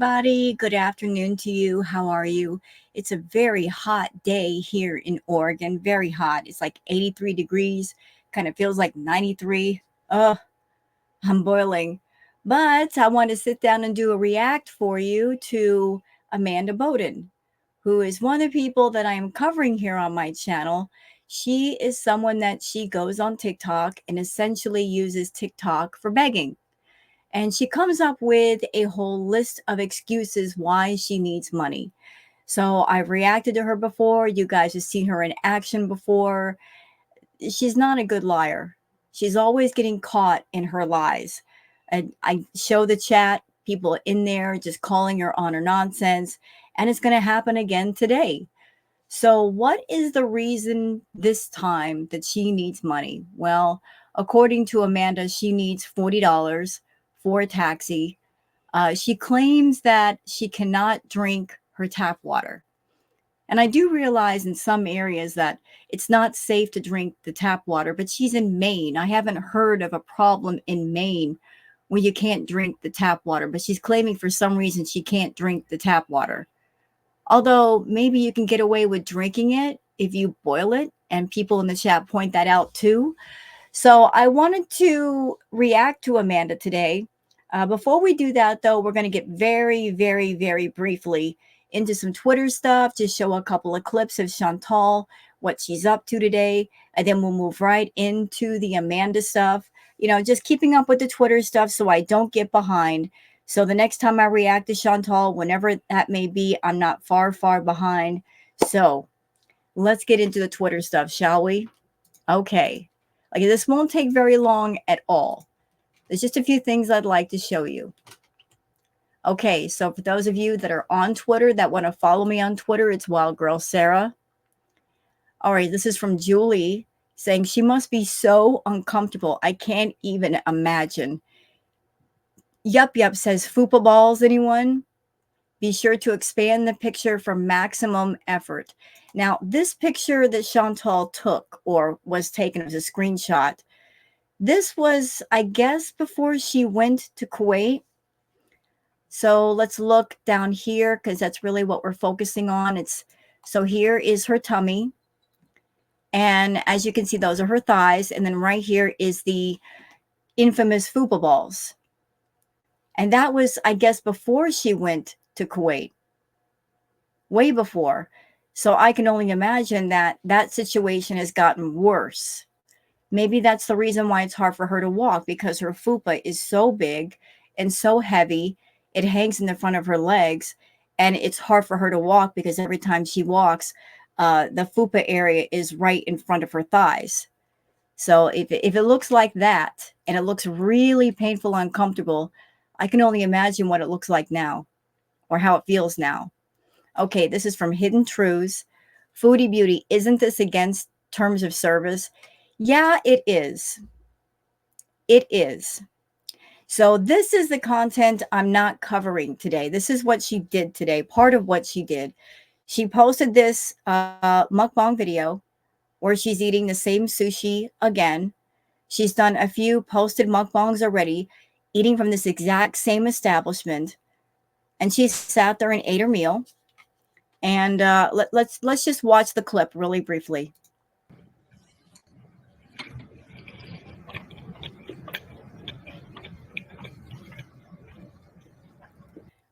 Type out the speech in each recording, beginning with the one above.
everybody. Good afternoon to you. How are you? It's a very hot day here in Oregon. Very hot. It's like 83 degrees. Kind of feels like 93. I'm boiling. But I want to sit down and do a react for you to Amanda Bowden, who is one of the people that I am covering here on my channel. She is someone that she goes on TikTok and essentially uses TikTok for begging. And she comes up with a whole list of excuses why she needs money. So I've reacted to her before. You guys have seen her in action before. She's not a good liar. She's always getting caught in her lies. And I show the chat, people in there just calling her on her nonsense. And it's going to happen again today. So what is the reason this time that she needs money? Well, according to Amanda, she needs $40 for a taxi. She claims that she cannot drink her tap water. And I do realize in some areas that it's not safe to drink the tap water, but she's in Maine. I haven't heard of a problem in Maine where you can't drink the tap water, but she's claiming for some reason she can't drink the tap water. Although maybe you can get away with drinking it if you boil it, and people in the chat point that out too. So I wanted to react to Amanda today. Before we do that, though, we're going to get very, very, very briefly into some Twitter stuff to show a couple of clips of Chantal, what she's up to today, and then we'll move right into the Amanda stuff. You know, just keeping up with the Twitter stuff so I don't get behind. So the next time I react to Chantal, whenever that may be, I'm not far, far behind. So let's get into the Twitter stuff, shall we? Okay. Like, this won't take very long at all. There's just a few things I'd like to show you. Okay, so for those of you that are on Twitter, that want to follow me on Twitter, it's Wild Girl Sarah. All right, this is from Julie saying she must be so uncomfortable. I can't even imagine. Yup says fupa balls, anyone? Be sure to expand the picture for maximum effort. Now, this picture that Chantal took or was taken as a screenshot, this was, I guess, before she went to Kuwait. So let's look down here because that's really what we're focusing on. So here is her tummy. And as you can see, those are her thighs. And then right here is the infamous fupa balls. And that was, I guess, before she went to Kuwait. Way before. So I can only imagine that that situation has gotten worse. Maybe that's the reason why it's hard for her to walk, because her fupa is so big and so heavy. It hangs in the front of her legs, and it's hard for her to walk because every time she walks, the fupa area is right in front of her thighs. So if it looks like that and it looks really painful, uncomfortable, I can only imagine what it looks like now or how it feels now. Okay, this is from Hidden Truths. Foodie Beauty, isn't this against terms of service? Yeah, it is. It is. So this is the content I'm not covering today. This is what she did today, part of what she did. She posted this mukbang video where she's eating the same sushi again. She's done a few posted mukbangs already, eating from this exact same establishment. And she sat there and ate her meal. And let's just watch the clip really briefly.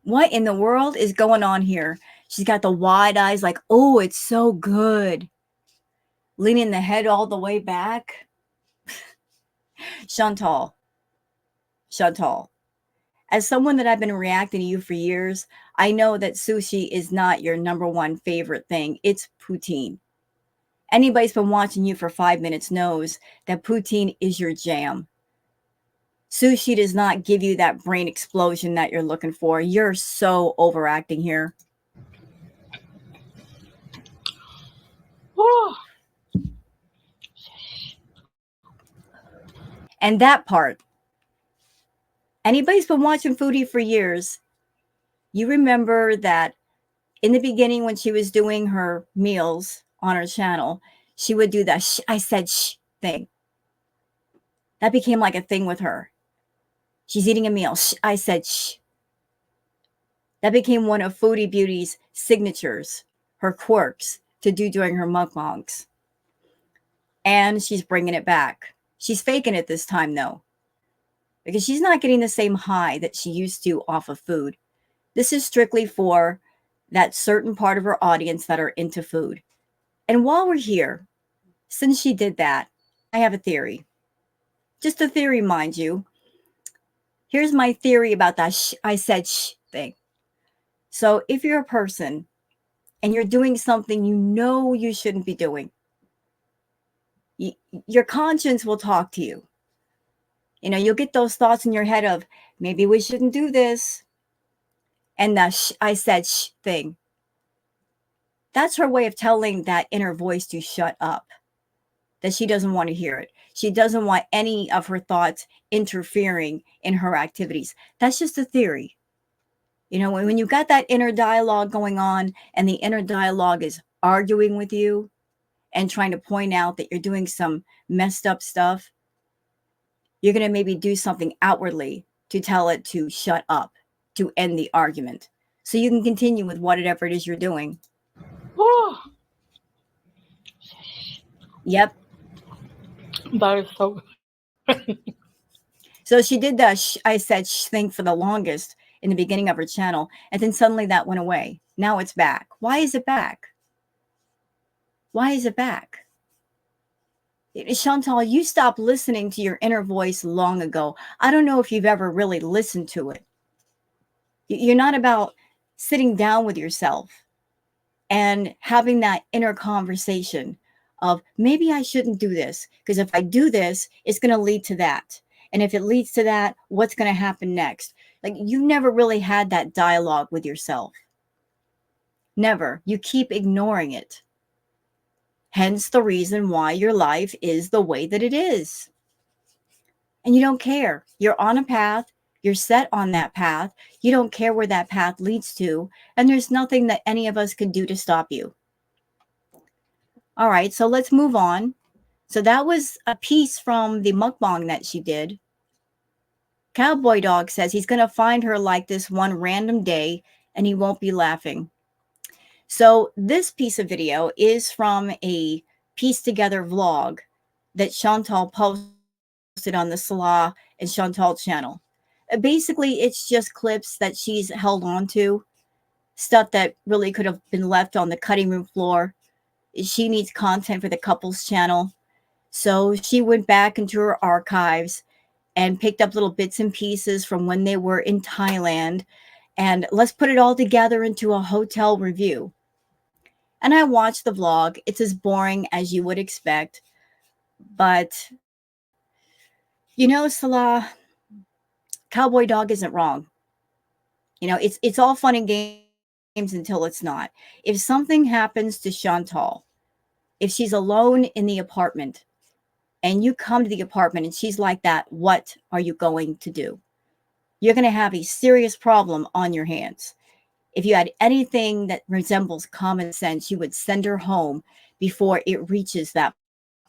What in the world is going on here? She's got the wide eyes like, oh, it's so good. Leaning the head all the way back. Chantal. As someone that I've been reacting to you for years, I know that sushi is not your number one favorite thing. It's poutine. Anybody's been watching you for 5 minutes knows that poutine is your jam. Sushi does not give you that brain explosion that you're looking for. You're so overacting here. And that part, anybody's been watching Foodie for years, you remember that in the beginning when she was doing her meals on her channel, she would do that I said shh thing. That became like a thing with her. She's eating a meal. Shh, I said shh. That became one of Foodie Beauty's signatures, her quirks to do during her mukbangs. And she's bringing it back. She's faking it this time, though, because she's not getting the same high that she used to off of food. This is strictly for that certain part of her audience that are into food. And while we're here, since she did that, I have a theory. Just a theory, mind you. Here's my theory about that I said thing. So if you're a person and you're doing something you know you shouldn't be doing, your conscience will talk to you. You know, you'll get those thoughts in your head of, maybe we shouldn't do this. And the I said thing. That's her way of telling that inner voice to shut up, that she doesn't want to hear it. She doesn't want any of her thoughts interfering in her activities. That's just a theory. You know, when you got that inner dialogue going on and the inner dialogue is arguing with you and trying to point out that you're doing some messed up stuff, you're going to maybe do something outwardly to tell it to shut up, to end the argument. So you can continue with whatever it is you're doing. Oh, Yep. that is so. So she did the I said thing for the longest in the beginning of her channel, and then suddenly that went away. Now it's back. Why is it back? Why is it back? Chantal, you stopped listening to your inner voice long ago. I don't know if you've ever really listened to it. You're not about sitting down with yourself and having that inner conversation of, maybe I shouldn't do this, because if I do this, it's going to lead to that. And if it leads to that, what's going to happen next? Like, you never really had that dialogue with yourself. Never. You keep ignoring it. Hence the reason why your life is the way that it is. And you don't care. You're on a path. You're set on that path. You don't care where that path leads to. And there's nothing that any of us can do to stop you. All right, so let's move on. So that was a piece from the mukbang that she did. Cowboy Dog says he's going to find her like this one random day and he won't be laughing. So this piece of video is from a pieced together vlog that Chantal posted on the Salah and Chantal channel. Basically, it's just clips that she's held on to, stuff that really could have been left on the cutting room floor. She needs content for the couples channel. So she went back into her archives and picked up little bits and pieces from when they were in Thailand. And let's put it all together into a hotel review. And I watched the vlog. It's as boring as you would expect. But, you know, Salah, Cowboy Dog isn't wrong. You know, it's all fun and games until it's not. If something happens to Chantal, if she's alone in the apartment and you come to the apartment and she's like that, what are you going to do? You're going to have a serious problem on your hands. If you had anything that resembles common sense, you would send her home before it reaches that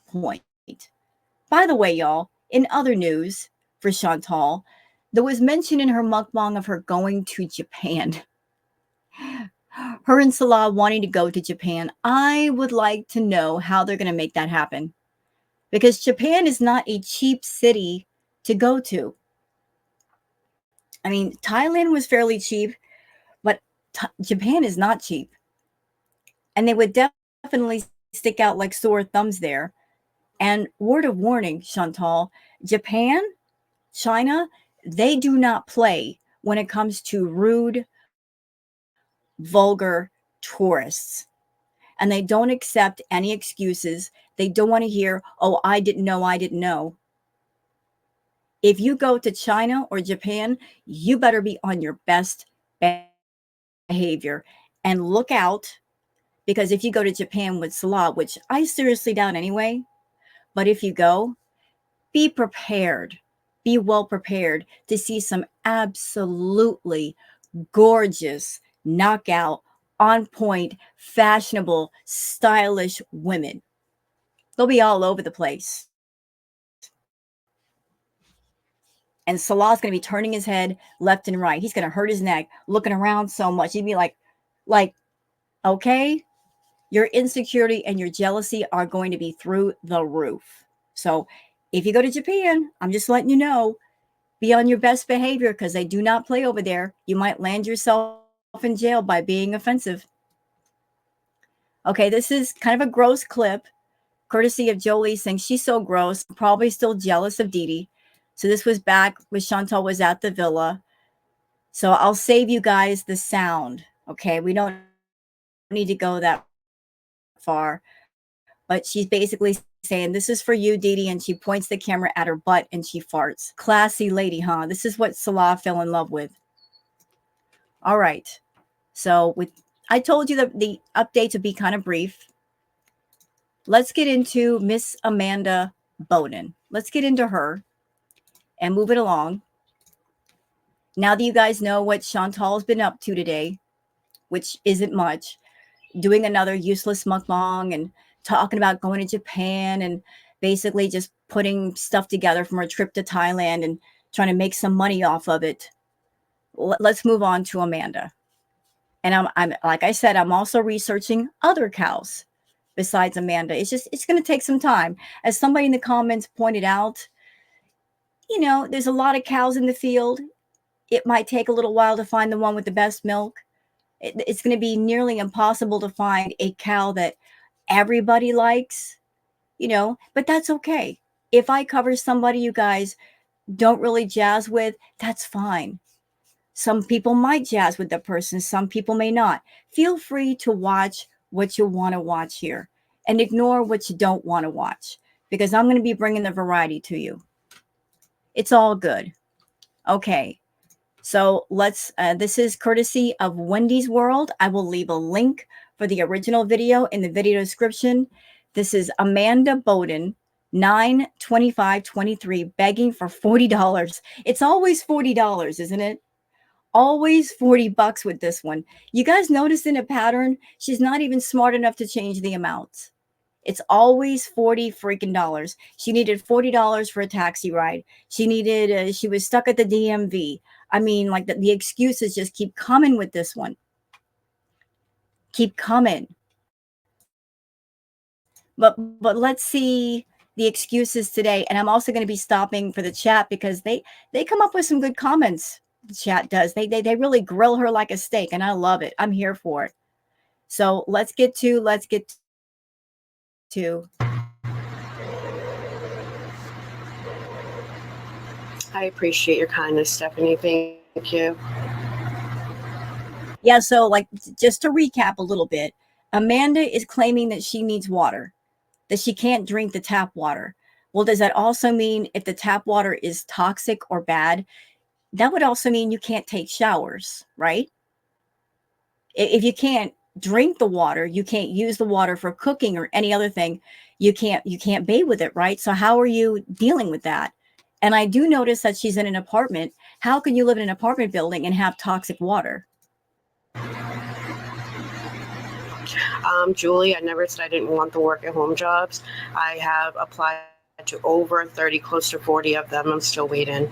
point. By the way, y'all, in other news for Chantal, there was mention in her mukbang of her going to Japan. Her and Salah wanting to go to Japan. I would like to know how they're going to make that happen. Because Japan is not a cheap city to go to. I mean, Thailand was fairly cheap, but Japan is not cheap. And they would definitely stick out like sore thumbs there. And word of warning, Chantal, Japan, China, they do not play when it comes to rude, vulgar tourists. And they don't accept any excuses. They don't want to hear, oh, I didn't know, I didn't know. If you go to China or Japan, you better be on your best behavior and look out, because if you go to Japan with Salah, which I seriously doubt anyway, but if you go, be prepared, be well prepared to see some absolutely gorgeous, knockout, on point, fashionable, stylish women. They'll be all over the place. And Salah's going to be turning his head left and right. He's going to hurt his neck, looking around so much. He'd be like, okay, your insecurity and your jealousy are going to be through the roof. So if you go to Japan, I'm just letting you know, be on your best behavior because they do not play over there. You might land yourself in jail by being offensive. Okay, this is kind of a gross clip, courtesy of Jolie saying she's so gross, probably still jealous of Dee Dee. So this was back when Chantal was at the villa. So I'll save you guys the sound. Okay, we don't need to go that far. But she's basically saying, this is for you, Dee Dee. And she points the camera at her butt and she farts. Classy lady, huh? This is what Salah fell in love with. All right. So I told you that the updates would be kind of brief. Let's get into Miss Amanda Bowden. Let's get into her and move it along. Now that you guys know what Chantal's been up to today, which isn't much, doing another useless mukbang and talking about going to Japan and basically just putting stuff together from her trip to Thailand and trying to make some money off of it. Let's move on to Amanda. And I'm like I said, I'm also researching other cows besides Amanda. It's going to take some time. As somebody in the comments pointed out, there's a lot of cows in the field. It might take a little while to find the one with the best milk. It's going to be nearly impossible to find a cow that everybody likes, but that's okay. If I cover somebody you guys don't really jazz with, that's fine. Some people might jazz with the person, some people may not. Feel free to watch what you want to watch here and ignore what you don't want to watch because I'm going to be bringing the variety to you. It's all good. Okay. So this is courtesy of Wendy's World. I will leave a link for the original video in the video description. This is Amanda Bowden, 9/25/23, begging for $40. It's always $40, isn't it? Always $40 with this one. You guys noticing a pattern? She's not even smart enough to change the amounts. It's always 40 freaking dollars. She needed $40 for a taxi ride. She was stuck at the DMV. I mean, like the excuses just keep coming with this one. Keep coming. But let's see the excuses today. And I'm also going to be stopping for the chat because they come up with some good comments. The chat does. They really grill her like a steak, and I love it. I'm here for it. So let's get to I appreciate your kindness, Stephanie. Thank you. Yeah, so like just to recap a little bit, Amanda is claiming that she needs water, that she can't drink the tap water. Well, does that also mean if the tap water is toxic or bad, that would also mean you can't take showers, right? If you can't drink the water, you can't use the water for cooking or any other thing, you can't bathe with it, right? So how are you dealing with that? And I do notice that she's in an apartment. How can you live in an apartment building and have toxic water? Julie, I never said I didn't want the work at home jobs. I have applied to over 30, close to 40 of them. I'm still waiting.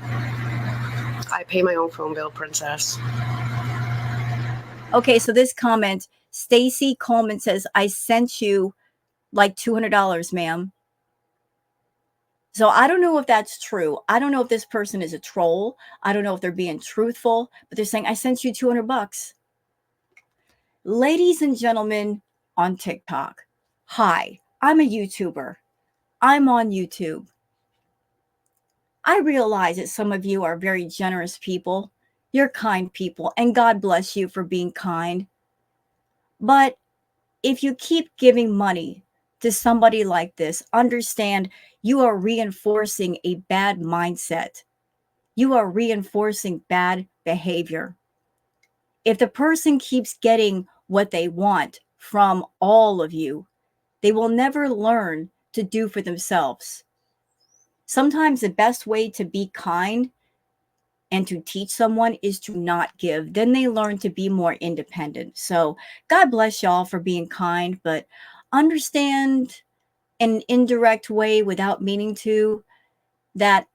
I pay my own phone bill, princess. Okay, so this comment, Stacy Coleman says, I sent you like $200, ma'am. So I don't know if that's true. I don't know if this person is a troll. I don't know if they're being truthful, but they're saying, I sent you $200. Ladies and gentlemen on TikTok, hi, I'm a YouTuber. I'm on YouTube. I realize that some of you are very generous people. You're kind people, and God bless you for being kind. But if you keep giving money to somebody like this, understand you are reinforcing a bad mindset. You are reinforcing bad behavior. If the person keeps getting what they want from all of you, they will never learn to do for themselves. Sometimes the best way to be kind and to teach someone is to not give. Then they learn to be more independent. So God bless y'all for being kind, but understand in an indirect way without meaning to that,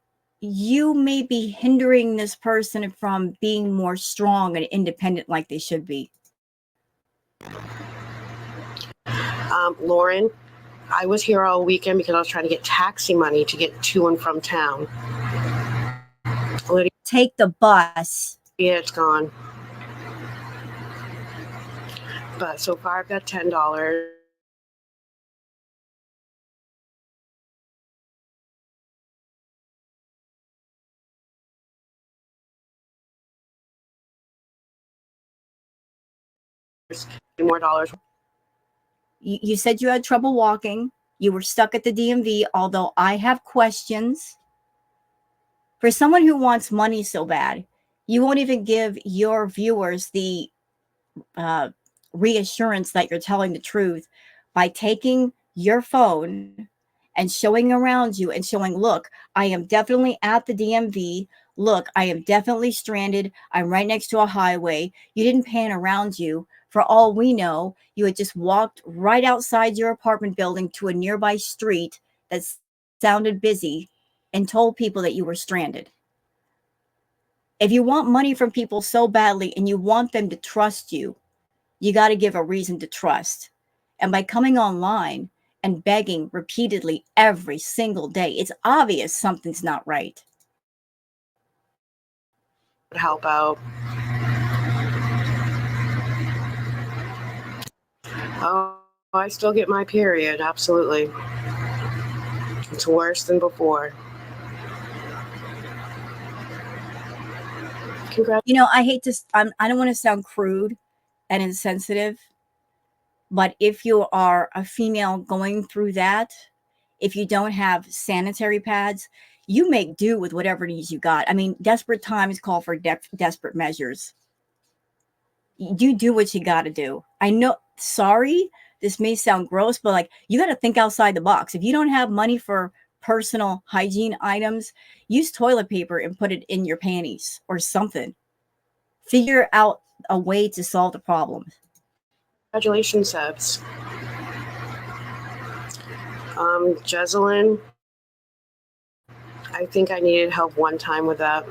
you may be hindering this person from being more strong and independent like they should be. Lauren, I was here all weekend because I was trying to get taxi money to get to and from town. Lydia, Take the bus. yeah, it's gone. But so far I've got $10. More dollars. You said you had trouble walking. You were stuck at the DMV, although I have questions. For someone who wants money so bad, you won't even give your viewers the reassurance that you're telling the truth by taking your phone and showing around you and showing, look, I am definitely at the DMV. Look, I am definitely stranded. I'm right next to a highway. You didn't pan around you. For all we know, you had just walked right outside your apartment building to a nearby street that sounded busy and told people that you were stranded. If you want money from people so badly and you want them to trust you, you got to give a reason to trust. And by coming online and begging repeatedly every single day, it's obvious something's not right. Help out. Oh, I still get my period. Absolutely. It's worse than before. You know, I hate to, I don't want to sound crude and insensitive, but if you are a female going through that, if you don't have sanitary pads, you make do with whatever it is you got. I mean, desperate times call for desperate measures. You do what you got to do. I know, sorry, this may sound gross, but like, you got to think outside the box. If you don't have money for personal hygiene items, use toilet paper and put it in your panties or something. Figure out a way to solve the problem. Congratulations, Sebs. Jezelyn, I think I needed help one time with that.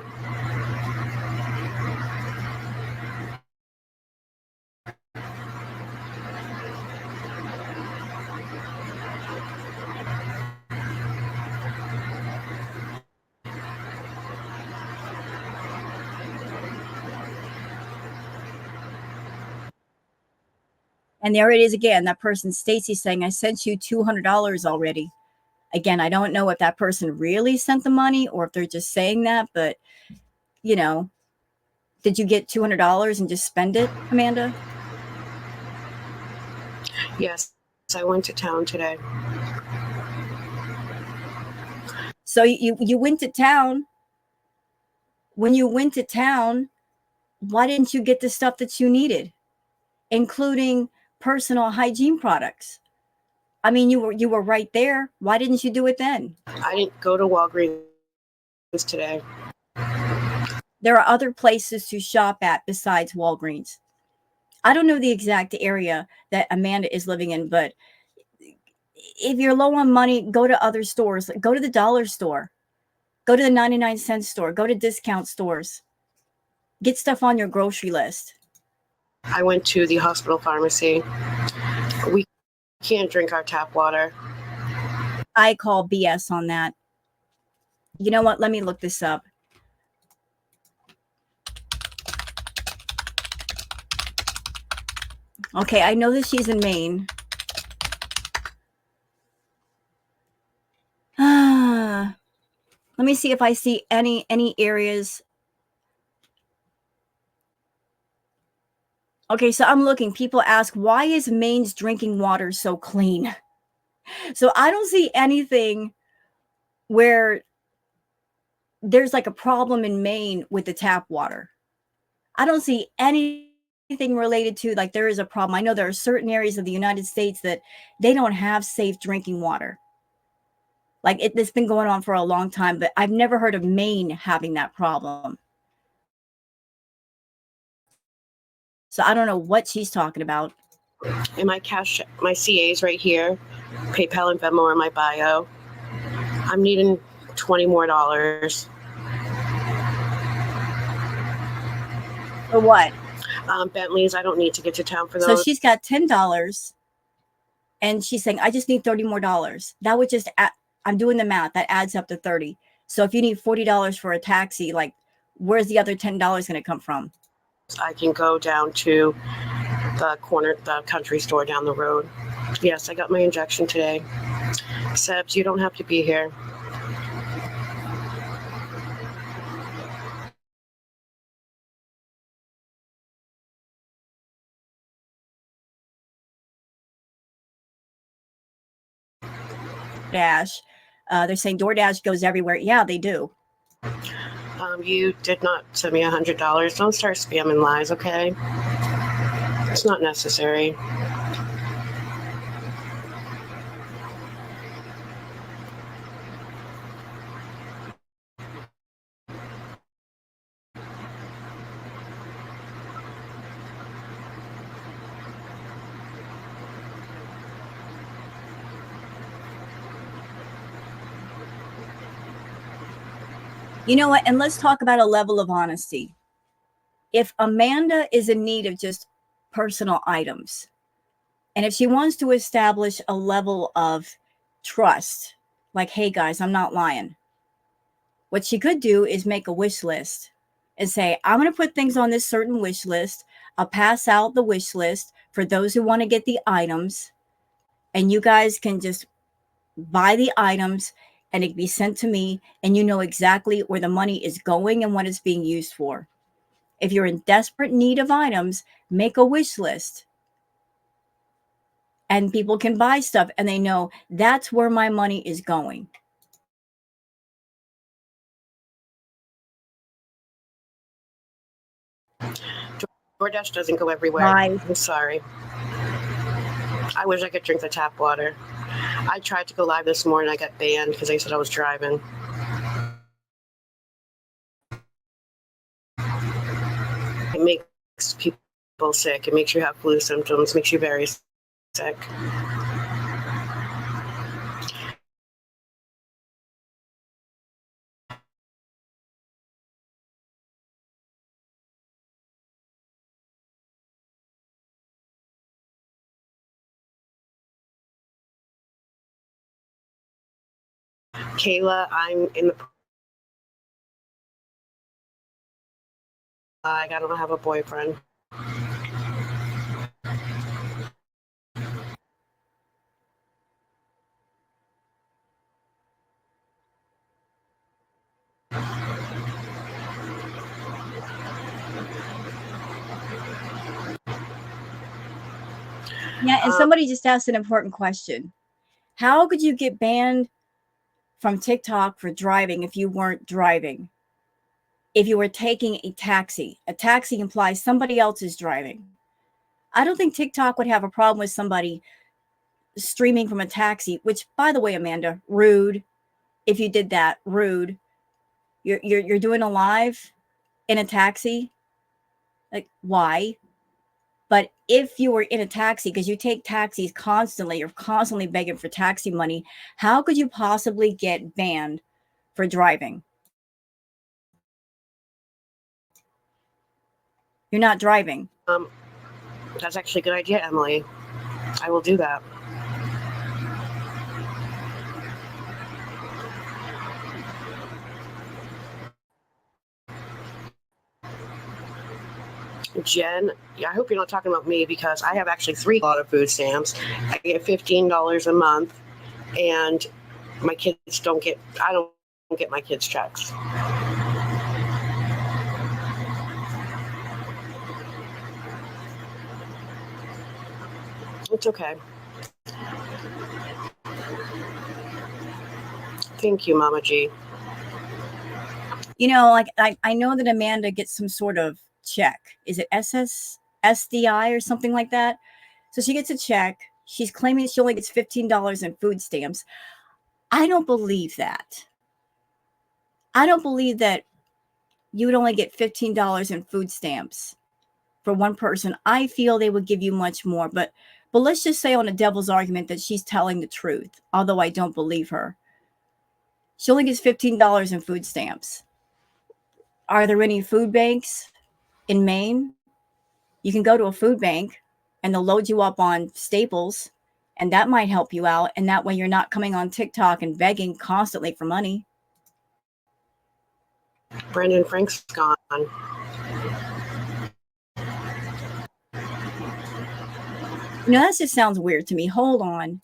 And there it is again. That person, Stacy, saying, I sent you $200 already. Again, I don't know if that person really sent the money or if they're just saying that, but, you know, did you get $200 and just spend it, Amanda? Yes, I went to town today. So you went to town. When you went to town, why didn't you get the stuff that you needed, including personal hygiene products? I mean, you were right there. Why didn't you do it then? I didn't go to Walgreens today. There are other places to shop at besides Walgreens. I don't know the exact area that Amanda is living in, but if you're low on money, go to other stores. Go to the dollar store. Go to the 99-cent store. Go to discount stores. Get stuff on your grocery list. I went to the hospital pharmacy. We can't drink our tap water. I call BS on that. You know what? Let me look this up. Okay, I know that she's in Maine. Let me see if I see any areas. Okay, so I'm looking. People ask, why is Maine's drinking water so clean? So I don't see anything where there's like a problem in Maine with the tap water. I don't see anything related to like there is a problem. I know there are certain areas of the United States that they don't have safe drinking water. Like it's been going on for a long time, but I've never heard of Maine having that problem. So I don't know what she's talking about. And my CA's right here. PayPal and Venmo are my bio. I'm needing $20 more. For what? Bentleys. I don't need to get to town for So those. she's got $10 and she's saying, I just need $30 more. That would just, I'm doing the math. That adds up to 30. So if you need $40 for a taxi, like where's the other $10 going to come from? I can go down to the country store down the road. Yes, I got my injection today. Sebs, you don't have to be here. Dash. They're saying DoorDash goes everywhere. Yeah, they do. You did not send me $100. Don't start spamming lies, okay? It's not necessary. You know what? And let's talk about a level of honesty. If Amanda is in need of just personal items, and if she wants to establish a level of trust, like, hey guys, I'm not lying, what she could do is make a wish list and say, I'm going to put things on this certain wish list. I'll pass out the wish list for those who want to get the items. And you guys can just buy the items and it can be sent to me. And you know exactly where the money is going and what it's being used for. If you're in desperate need of items, make a wish list. And people can buy stuff and they know that's where my money is going. DoorDash doesn't go everywhere. Bye. I'm sorry. I wish I could drink the tap water. I tried to go live this morning. I got banned because they said I was driving. It makes people sick. It makes you have flu symptoms. Makes you very sick. Kayla, I'm in the. I don't have a boyfriend. Yeah, and somebody just asked an important question. How could you get banned from TikTok for driving if you weren't driving? If you were taking a taxi implies somebody else is driving. I don't think TikTok would have a problem with somebody streaming from a taxi, which, by the way, Amanda, rude. If you did that, rude. You're doing a live in a taxi. Like, why? But if you were in a taxi, because you take taxis constantly, you're constantly begging for taxi money, how could you possibly get banned for driving? You're not driving. That's actually a good idea, Emily. I will do that. Jen, yeah, I hope you're not talking about me because I have actually 3 lot of food stamps. I get $15 a month, and my kids don't get. I don't get my kids' checks. It's okay. Thank you, Mama G. You know, like I know that Amanda gets some sort of check. Is it SDI or something like that? So she gets a check. She's claiming she only gets $15 in food stamps. I don't believe that. I don't believe that you would only get $15 in food stamps for one person. I feel they would give you much more. But let's just say on a devil's argument that she's telling the truth, although I don't believe her. She only gets $15 in food stamps. Are there any food banks in Maine, you can go to a food bank and they'll load you up on staples, and that might help you out. And that way you're not coming on TikTok and begging constantly for money. Brandon Frank's gone. That just sounds weird to me. Hold on.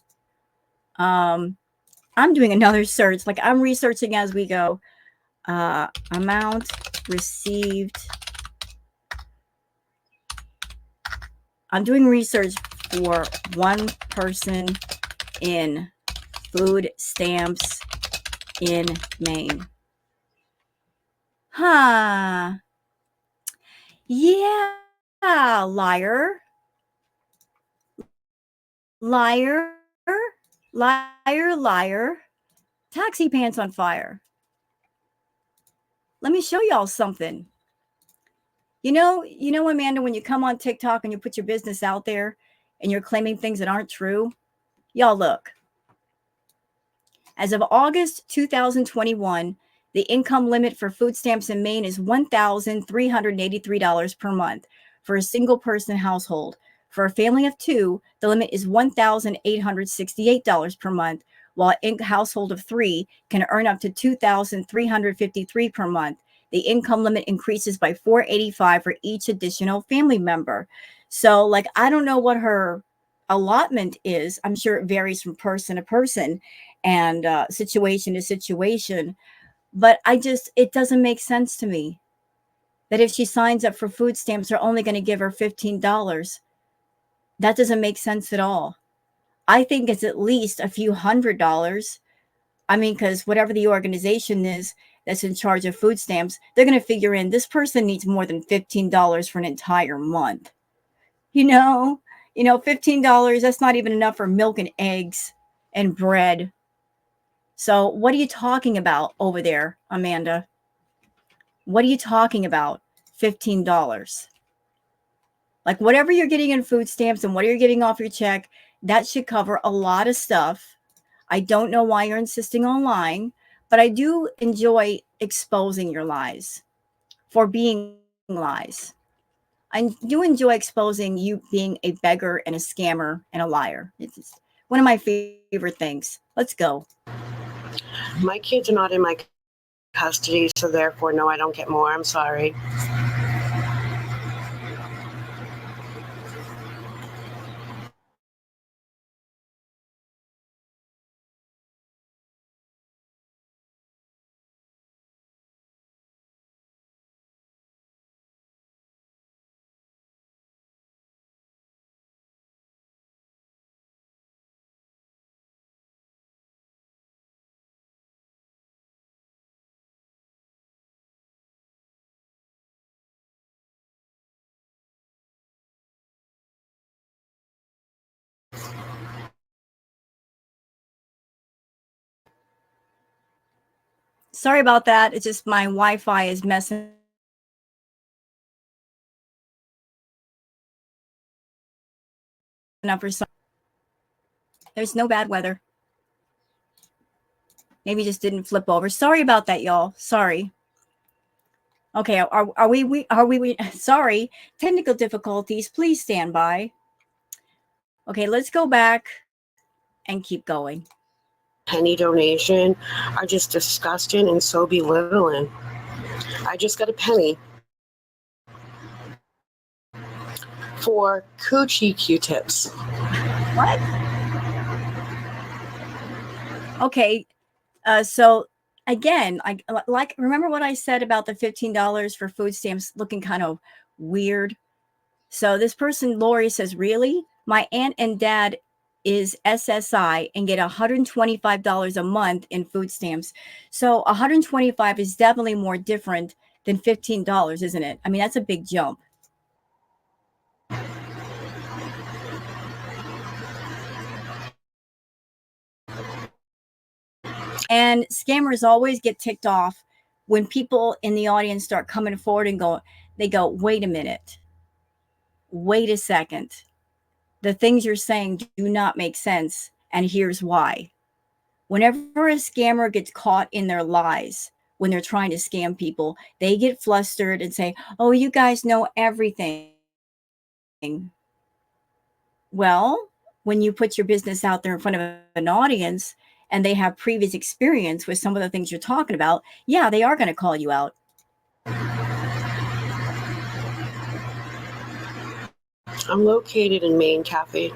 I'm doing another search. Like, I'm researching as we go. Amount received. I'm doing research for one person in food stamps in Maine. Huh. Yeah, liar. Liar. Liar, liar. Taxi pants on fire. Let me show y'all something. You know, Amanda, when you come on TikTok and you put your business out there and you're claiming things that aren't true, y'all look. As of August 2021, the income limit for food stamps in Maine is $1,383 per month for a single person household. For a family of two, the limit is $1,868 per month, while a household of three can earn up to $2,353 per month. The income limit increases by $485 for each additional family member. So, like, I don't know what her allotment is. I'm sure it varies from person to person and situation to situation. But it doesn't make sense to me that if she signs up for food stamps, they're only going to give her $15. That doesn't make sense at all. I think it's at least a few $100s. I mean, because whatever the organization is that's in charge of food stamps, they're going to figure in this person needs more than $15 for an entire month. $15, that's not even enough for milk and eggs and bread. So what are you talking about over there, Amanda? What are you talking about? $15. Like, whatever you're getting in food stamps and what you're getting off your check, that should cover a lot of stuff. I don't know why you're insisting on lying, but I do enjoy exposing your lies for being lies. I do enjoy exposing you being a beggar and a scammer and a liar. It's one of my favorite things. Let's go. My kids are not in my custody, so therefore, no, I don't get more. I'm sorry. Sorry about that. It's just my Wi-Fi is messing up for some. There's no bad weather. Maybe just didn't flip over. Sorry about that, y'all. Sorry. Okay, are we sorry. Technical difficulties. Please stand by. Okay, let's go back and keep going. Penny donation are just disgusting and so belittling. I just got a penny for coochie Q-tips. What? Okay, so again, I like remember what I said about the $15 for food stamps looking kind of weird. So this person, Lori, says, really? My aunt and dad is SSI and get $125 a month in food stamps. So $125 is definitely more different than $15, isn't it? I mean, that's a big jump. And scammers always get ticked off when people in the audience start coming forward and they go, wait a minute, wait a second. The things you're saying do not make sense. And here's why. Whenever a scammer gets caught in their lies, when they're trying to scam people. They get flustered and say, "Oh, you guys know everything." Well, when you put your business out there in front of an audience and they have previous experience with some of the things you're talking about, yeah, they are going to call you out. I'm located in Maine, Kathy.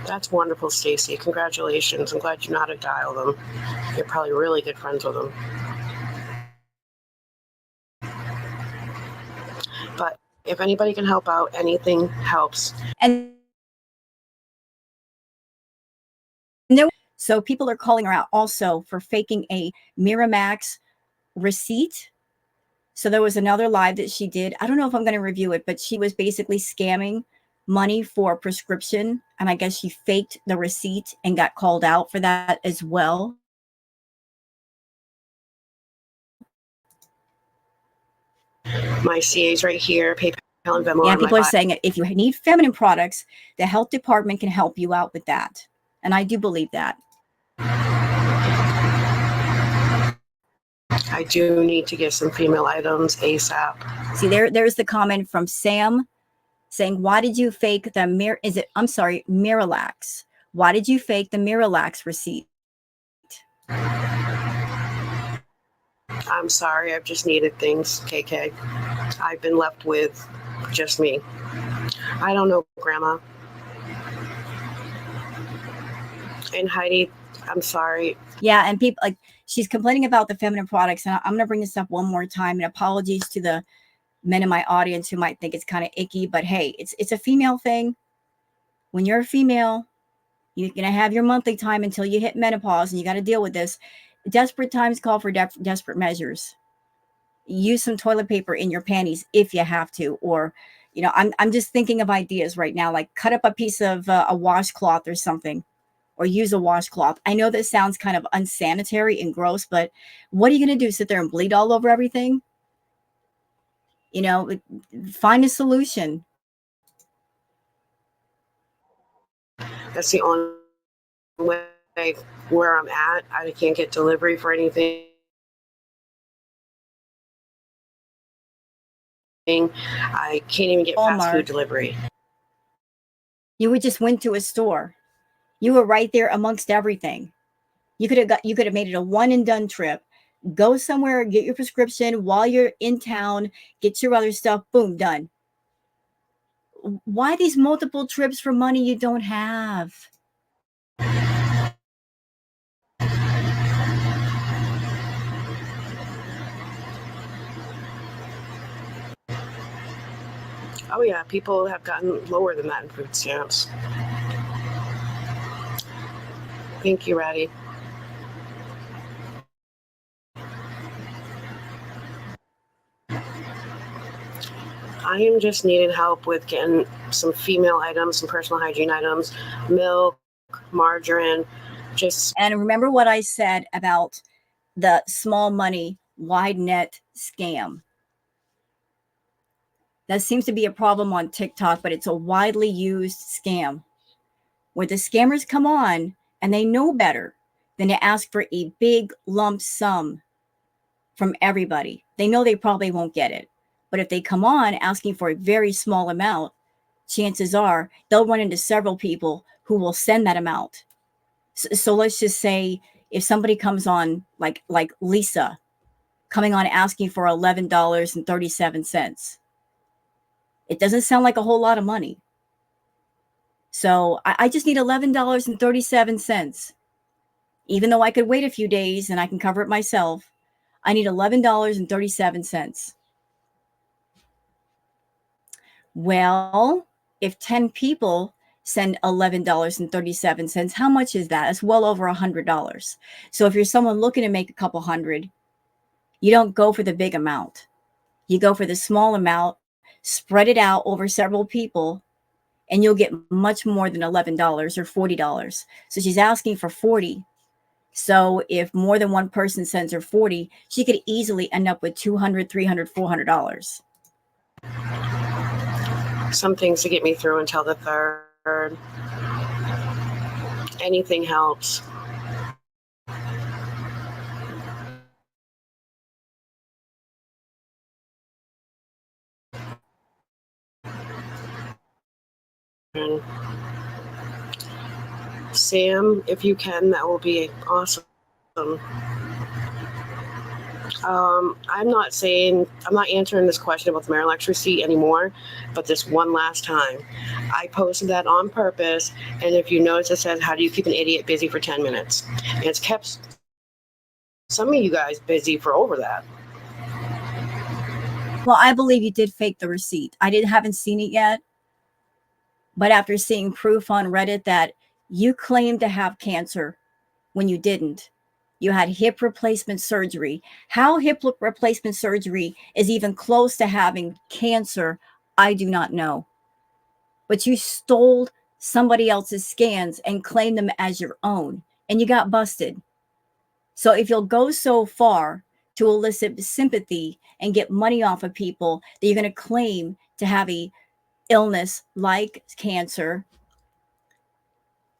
That's wonderful, Stacy. Congratulations. I'm glad you know how to dial them. You're probably really good friends with them. But if anybody can help out, anything helps. And so people are calling her out also for faking a Miramax receipt. So there was another live that she did. I don't know if I'm going to review it, but she was basically scamming money for a prescription. And I guess she faked the receipt and got called out for that as well. My CA's right here, PayPal and Venmo. Yeah, people are saying that if you need feminine products, the health department can help you out with that. And I do believe that. I do need to get some female items ASAP. See, there's the comment from Sam saying, why did you fake the Miralax? Why did you fake the Miralax receipt? I'm sorry, I've just needed things, KK. I've been left with just me. I don't know, Grandma. And Heidi, I'm sorry. Yeah, and people, like, she's complaining about the feminine products, and I'm going to bring this up one more time, and apologies to the men in my audience who might think it's kind of icky, but hey, it's a female thing. When you're a female, you're going to have your monthly time until you hit menopause, and you got to deal with this. Desperate times call for desperate measures. Use some toilet paper in your panties if you have to, or, you know, I'm just thinking of ideas right now, like cut up a piece of a washcloth or something, or use a washcloth. I know this sounds kind of unsanitary and gross, but what are you going to do? Sit there and bleed all over everything? You know, find a solution. That's the only way where I'm at. I can't get delivery for anything. I can't even get fast food delivery. You just went to a store. You were right there amongst everything. You could have made it a one and done trip. Go somewhere, get your prescription while you're in town, get your other stuff, boom, done. Why these multiple trips for money you don't have? Oh yeah, people have gotten lower than that in food stamps. Thank you, Ratty. I am just needing help with getting some female items, some personal hygiene items, milk, margarine, just. And remember what I said about the small money, wide net scam. That seems to be a problem on TikTok, but it's a widely used scam where the scammers come on and they know better than to ask for a big lump sum from everybody. They know they probably won't get it. But if they come on asking for a very small amount, chances are they'll run into several people who will send that amount. So let's just say if somebody comes on like Lisa coming on asking for $11.37, it doesn't sound like a whole lot of money. So I just need $11.37. Even though I could wait a few days and I can cover it myself, I need $11.37. Well, if 10 people send $11.37, how much is that? It's well over $100. So if you're someone looking to make a couple hundred, you don't go for the big amount. You go for the small amount, spread it out over several people, and you'll get much more than $11 or $40. So she's asking for 40. So if more than one person sends her 40, she could easily end up with $200, $300, $400. Some things to get me through until the 3rd. Anything helps. Sam, if you can, that will be awesome. I'm not answering this question about the Marilex receipt anymore, but this one last time. I posted that on purpose, and if you notice, it says, how do you keep an idiot busy for 10 minutes? And it's kept some of you guys busy for over that. Well, I believe you did fake the receipt. Haven't seen it yet, but after seeing proof on Reddit that you claimed to have cancer when you didn't, you had hip replacement surgery. How hip replacement surgery is even close to having cancer, I do not know. But you stole somebody else's scans and claimed them as your own, and you got busted. So if you'll go so far to elicit sympathy and get money off of people that you're going to claim to have a illness like cancer,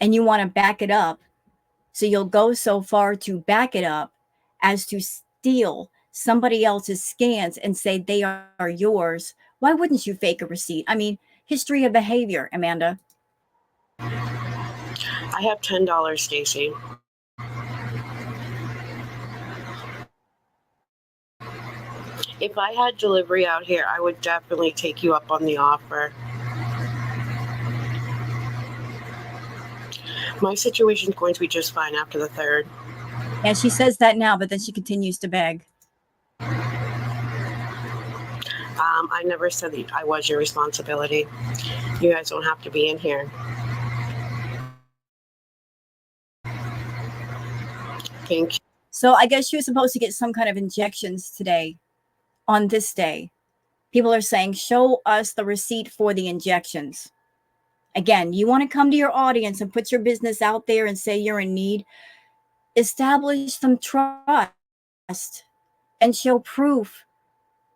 and you want to back it up, so you'll go so far to back it up as to steal somebody else's scans and say they are yours, why wouldn't you fake a receipt? I mean, history of behavior, Amanda. I have $10, Stacy. If I had delivery out here, I would definitely take you up on the offer. My situation is going to be just fine after the 3rd. Yeah, she says that now, but then she continues to beg. I never said that I was your responsibility. You guys don't have to be in here. Thank you. So I guess she was supposed to get some kind of injections today, on this day. People are saying, show us the receipt for the injections. Again, you want to come to your audience and put your business out there and say you're in need, establish some trust and show proof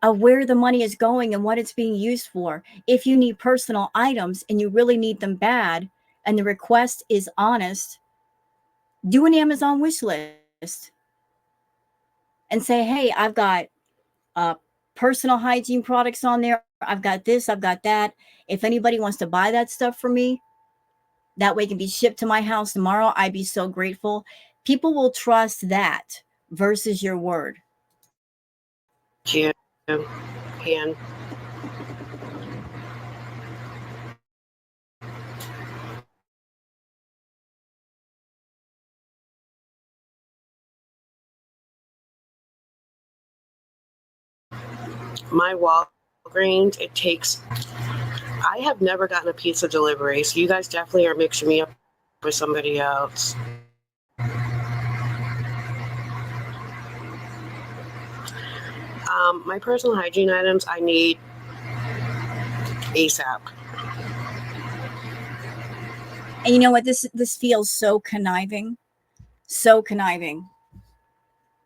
of where the money is going and what it's being used for. If you need personal items and you really need them bad and the request is honest, do an Amazon wish list and say, hey, I've got personal hygiene products on there. I've got this, I've got that. If anybody wants to buy that stuff from me, that way it can be shipped to my house tomorrow, I'd be so grateful. People will trust that versus your word. Thank you. And my Walgreens, I have never gotten a pizza delivery, so you guys definitely are mixing me up with somebody else. My personal hygiene items I need ASAP. And you know what? This feels so conniving. So conniving.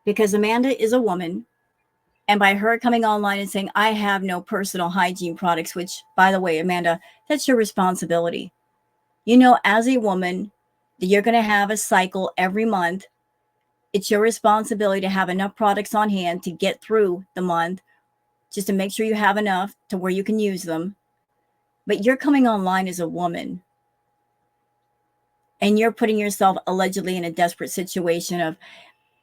Because Amanda is a woman. And by her coming online and saying, I have no personal hygiene products, which, by the way, Amanda, that's your responsibility. You know, as a woman, that you're going to have a cycle every month. It's your responsibility to have enough products on hand to get through the month, just to make sure you have enough to where you can use them. But you're coming online as a woman. And you're putting yourself allegedly in a desperate situation of,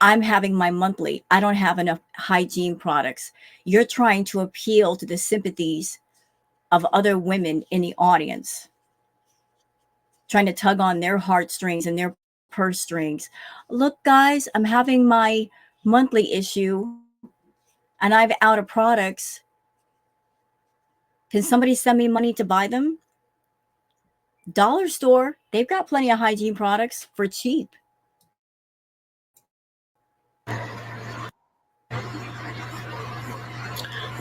I'm having my monthly. I don't have enough hygiene products. You're trying to appeal to the sympathies of other women in the audience, trying to tug on their heartstrings and their purse strings. Look, guys, I'm having my monthly issue and I'm out of products. Can somebody send me money to buy them? Dollar store, they've got plenty of hygiene products for cheap.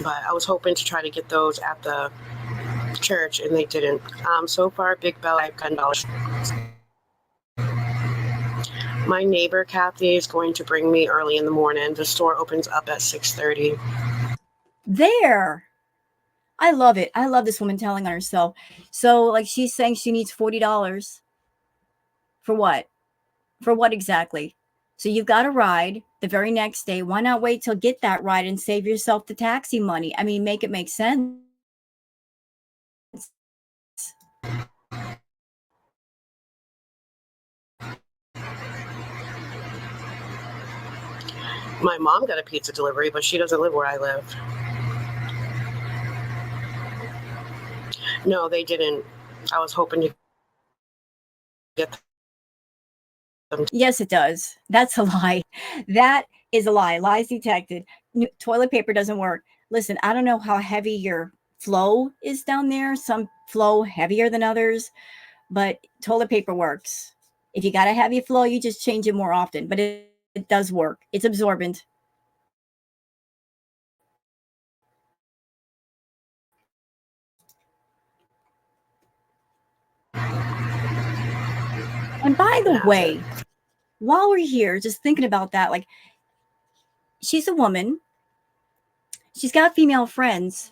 But I was hoping to try to get those at the church, and they didn't. So far, Big Bell, I've $10. My neighbor Kathy is going to bring me early in the morning. The store opens up at 6:30. There. I love it. I love this woman telling on herself. So, like, she's saying she needs $40. For what? For what exactly? So you've got a ride the very next day. Why not wait till get that ride and save yourself the taxi money? I mean, make it make sense. My mom got a pizza delivery, but she doesn't live where I live. No, they didn't. I was hoping to get them. Yes, it does. That's a lie. That is a lie. Lies detected. Toilet paper doesn't work. Listen, I don't know how heavy your flow is down there. Some flow heavier than others, but toilet paper works. If you got a heavy flow, you just change it more often, but it does work. It's absorbent. And by the way, while we're here, just thinking about that, like, she's a woman, she's got female friends.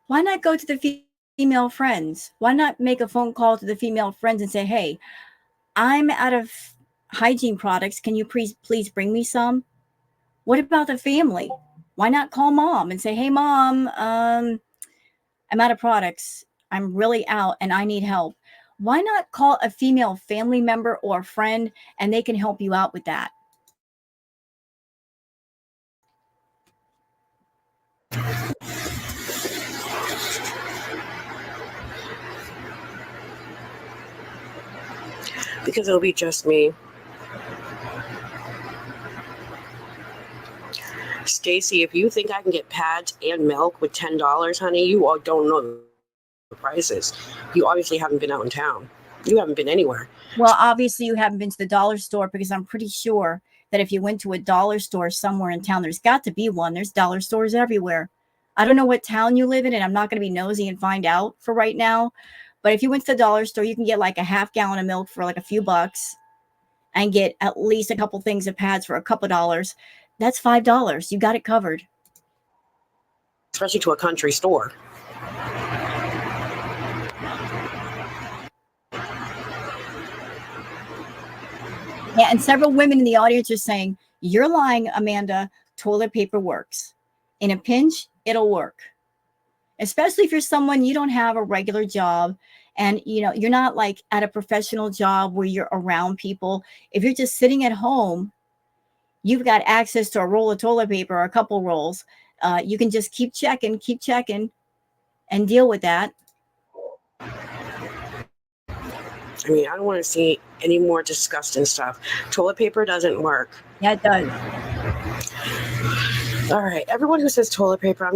Why not go to the female friends? Why not make a phone call to the female friends and say, hey, I'm out of hygiene products. Can you please bring me some? What about the family? Why not call mom and say, hey, mom, I'm out of products. I'm really out and I need help. Why not call a female family member or friend and they can help you out with that? Because it'll be just me. Stacy, if you think I can get pads and milk with $10, honey, you all don't know the prices. You obviously haven't been out in town. You haven't been anywhere. Well, obviously you haven't been to the dollar store, because I'm pretty sure that if you went to a dollar store somewhere in town, there's got to be one. There's dollar stores everywhere. I don't know what town you live in, and I'm not going to be nosy and find out for right now. But if you went to the dollar store, you can get like a half gallon of milk for like a few bucks and get at least a couple things of pads for a couple dollars. That's $5. You got it covered. Especially to a country store. Yeah, and several women in the audience are saying, you're lying, Amanda. Toilet paper works. In a pinch, it'll work. Especially if you're someone, you don't have a regular job and you're not like at a professional job where you're around people. If you're just sitting at home, you've got access to a roll of toilet paper or a couple rolls. You can just keep checking and deal with that. I mean, I don't want to see any more disgusting stuff. Toilet paper doesn't work. Yeah, it does. All right, everyone who says toilet paper,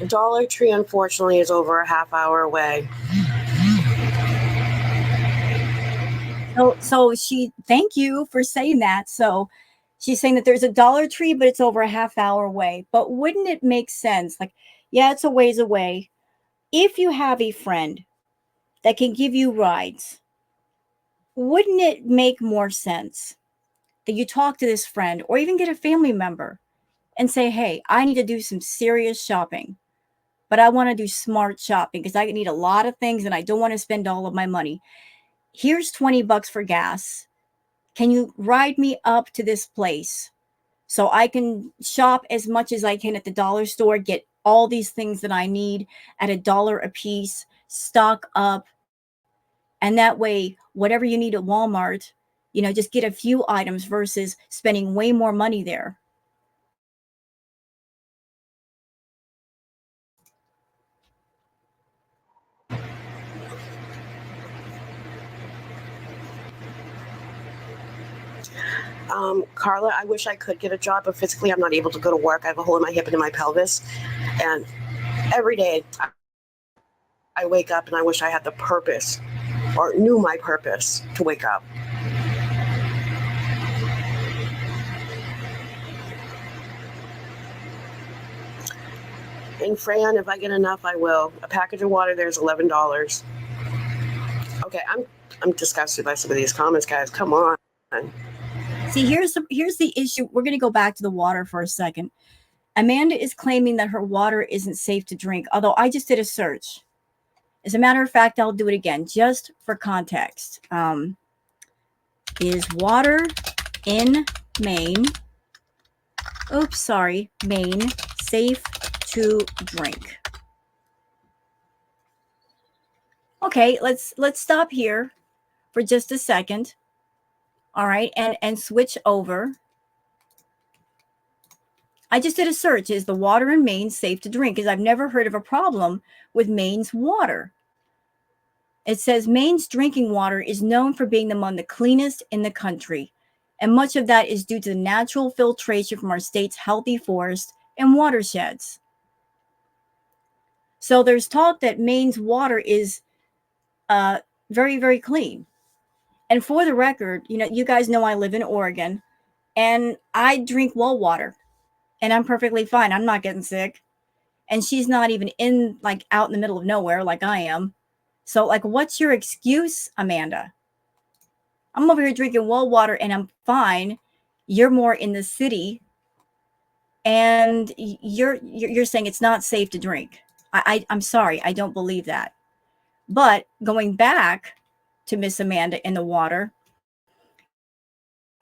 Dollar Tree, unfortunately, is over a half hour away. So thank you for saying that. So she's saying that there's a Dollar Tree, but it's over a half hour away. But wouldn't it make sense? Like, yeah, it's a ways away. If you have a friend that can give you rides, wouldn't it make more sense that you talk to this friend or even get a family member and say, hey, I need to do some serious shopping, but I want to do smart shopping because I need a lot of things and I don't want to spend all of my money. Here's $20 for gas. Can you ride me up to this place so I can shop as much as I can at the dollar store, get all these things that I need at $1 a piece, stock up. And that way, whatever you need at Walmart, just get a few items versus spending way more money there. Carla, I wish I could get a job, but physically I'm not able to go to work. I have a hole in my hip and in my pelvis. And every day I wake up and I wish I had the purpose or knew my purpose to wake up. And Fran, if I get enough, I will. A package of water there's $11. Okay, I'm disgusted by some of these comments, guys. Come on. See, here's the issue. We're going to go back to the water for a second. Amanda is claiming that her water isn't safe to drink, although I just did a search. As a matter of fact, I'll do it again just for context. Is water in Maine, Maine, safe to drink? Okay, let's stop here for just a second. All right, and switch over I just did a search. Is the water in Maine safe to drink? Because I've never heard of a problem with Maine's water. It says Maine's drinking water is known for being among the cleanest in the country, and much of that is due to the natural filtration from our state's healthy forests and watersheds. So there's talk that Maine's water is very, very clean. And for the record, you guys know I live in Oregon, and I drink well water, and I'm perfectly fine. I'm not getting sick. And she's not even out in the middle of nowhere like I am. So, what's your excuse, Amanda? I'm over here drinking well water and I'm fine. You're more in the city, and you're saying it's not safe to drink. I'm sorry, I don't believe that. But going back to Miss Amanda in the water,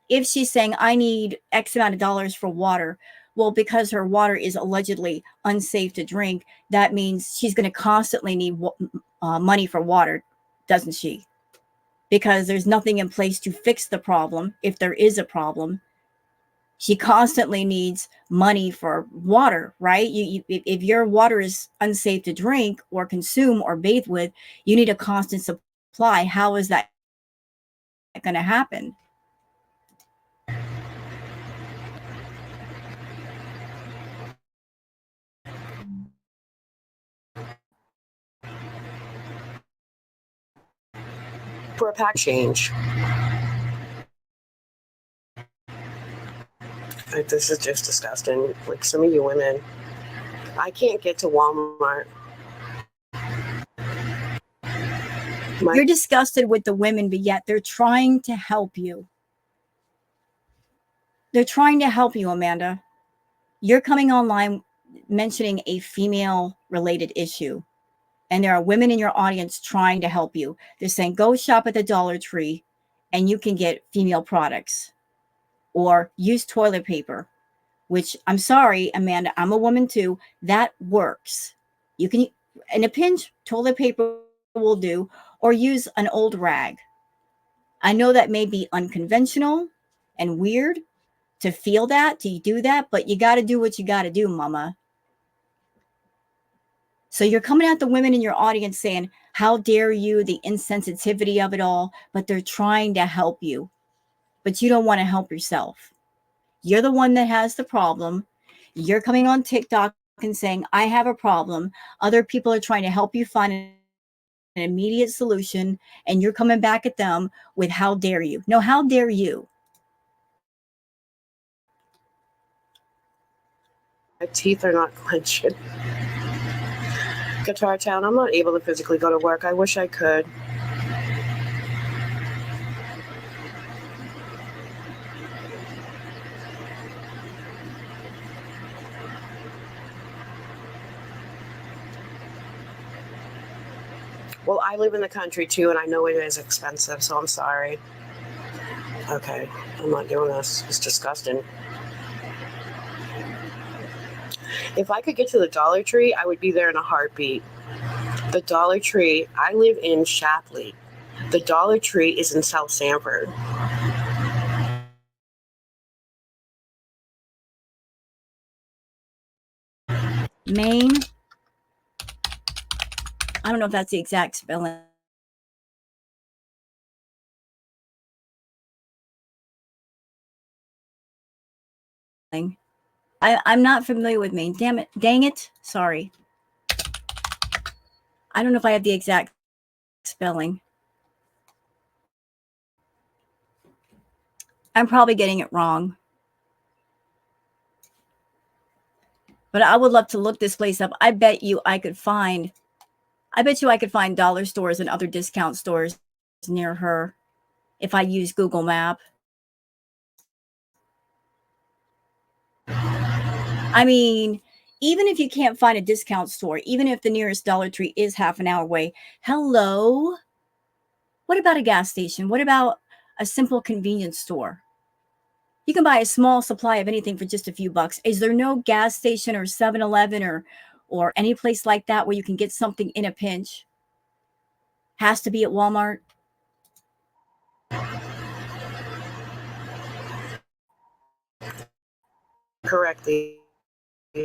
if she's saying I need X amount of dollars for water, well, because her water is allegedly unsafe to drink, that means she's going to constantly need money for water, doesn't she? Because there's nothing in place to fix the problem if there is a problem. She constantly needs money for water, right? If your water is unsafe to drink or consume or bathe with, you need a constant supply. How is that going to happen? For a pack change. Like, this is just disgusting. Like, some of you women, I can't get to Walmart. You're disgusted with the women, but yet they're trying to help you. They're trying to help you, Amanda. You're coming online mentioning a female-related issue, and there are women in your audience trying to help you. They're saying, go shop at the Dollar Tree, and you can get female products, or use toilet paper, which, I'm sorry, Amanda, I'm a woman too. That works. You can, in a pinch, toilet paper will do, or use an old rag. I know that may be unconventional and weird to feel that, to do that, but you got to do what you got to do, mama. So you're coming at the women in your audience saying, how dare you, the insensitivity of it all, but they're trying to help you, but you don't want to help yourself. You're the one that has the problem. You're coming on TikTok and saying, I have a problem. Other people are trying to help you find an immediate solution, and you're coming back at them with, how dare you? No, how dare you? My teeth are not clenching. Guitar Town, I'm not able to physically go to work. I wish I could. Well, I live in the country too, and I know it is expensive, so I'm sorry. Okay, I'm not doing this. It's disgusting. If I could get to the Dollar Tree, I would be there in a heartbeat. The Dollar Tree, I live in Shapley. The Dollar Tree is in South Sanford. Maine. I don't know if that's the exact spelling. I'm not familiar with Maine. Damn it. Dang it. Sorry. I don't know if I have the exact spelling. I'm probably getting it wrong. But I would love to look this place up. I bet you I could find dollar stores and other discount stores near her if I use Google Map. I mean, even if you can't find a discount store, even if the nearest Dollar Tree is half an hour away, hello? What about a gas station? What about a simple convenience store? You can buy a small supply of anything for just a few bucks. Is there no gas station or 7-Eleven or any place like that where you can get something in a pinch? Has to be at Walmart? Correctly. So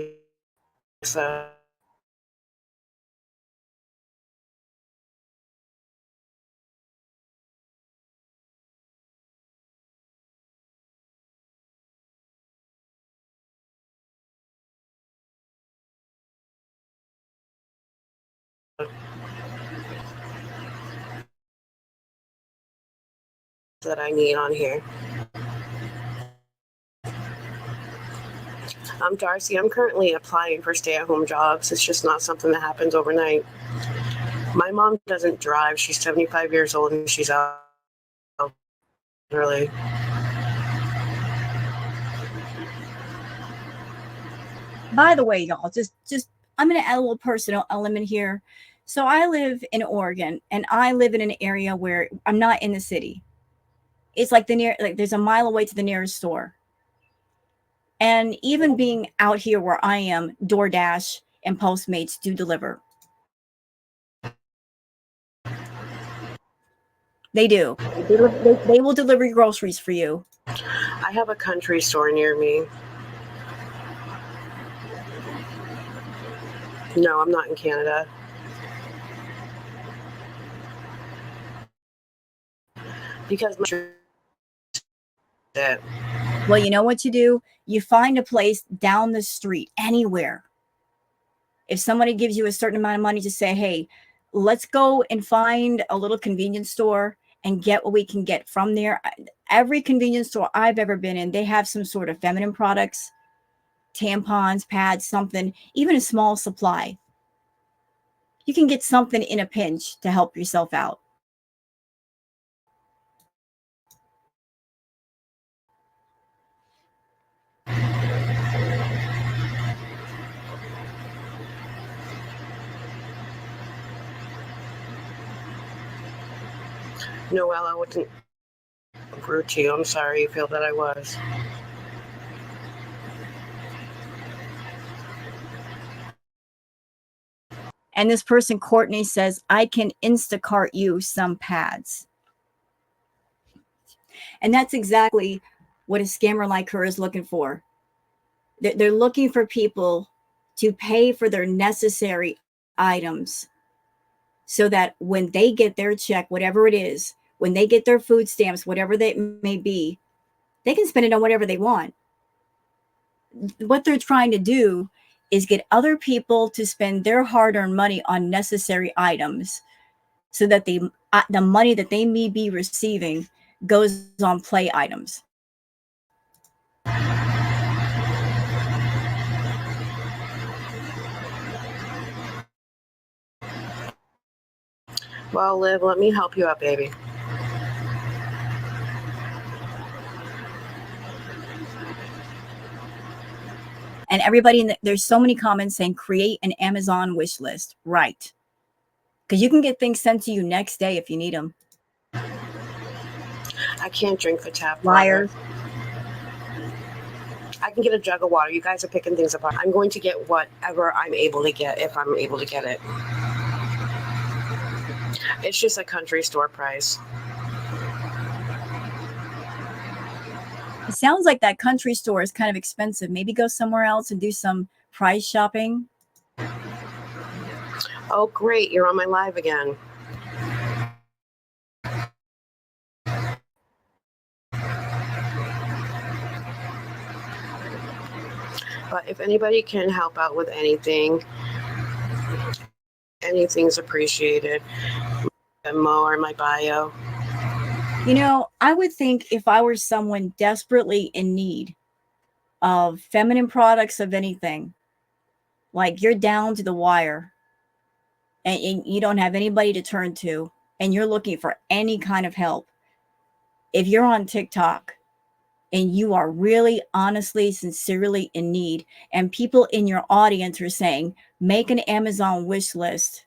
that I need on here. I'm Darcy. I'm currently applying for stay-at-home jobs. It's just not something that happens overnight. My mom doesn't drive. She's 75 years old and she's out early. By the way, y'all, just I'm going to add a little personal element here. So I live in Oregon, and I live in an area where I'm not in the city. It's like there's a mile away to the nearest store. And even being out here where I am, DoorDash and Postmates do deliver. They do. They will deliver your groceries for you. I have a country store near me. No, I'm not in Canada. Because that. Well, you know what you do? You find a place down the street, anywhere. If somebody gives you a certain amount of money to say, hey, let's go and find a little convenience store and get what we can get from there. Every convenience store I've ever been in, they have some sort of feminine products, tampons, pads, something, even a small supply. You can get something in a pinch to help yourself out. Noelle, I wasn't rude to you. I'm sorry you feel that I was. And this person, Courtney, says, I can Instacart you some pads. And that's exactly what a scammer like her is looking for. They're looking for people to pay for their necessary items so that when they get their check, whatever it is, when they get their food stamps, whatever they may be, they can spend it on whatever they want. What they're trying to do is get other people to spend their hard-earned money on necessary items so that the money that they may be receiving goes on play items. Well, Liv, let me help you out, baby. And everybody, there's so many comments saying create an Amazon wish list. Right. Because you can get things sent to you next day if you need them. I can't drink the tap Liars. water. I can get a jug of water. You guys are picking things apart. I'm going to get whatever I'm able to get if I'm able to get it. It's just a country store price. It sounds like that country store is kind of expensive. Maybe go somewhere else and do some price shopping. Oh, great. You're on my live again. But if anybody can help out with anything, anything's appreciated. Mo or my bio. You know, I would think if I were someone desperately in need of feminine products of anything, like you're down to the wire and you don't have anybody to turn to and you're looking for any kind of help, if you're on TikTok and you are really honestly, sincerely in need, and people in your audience are saying, make an Amazon wish list,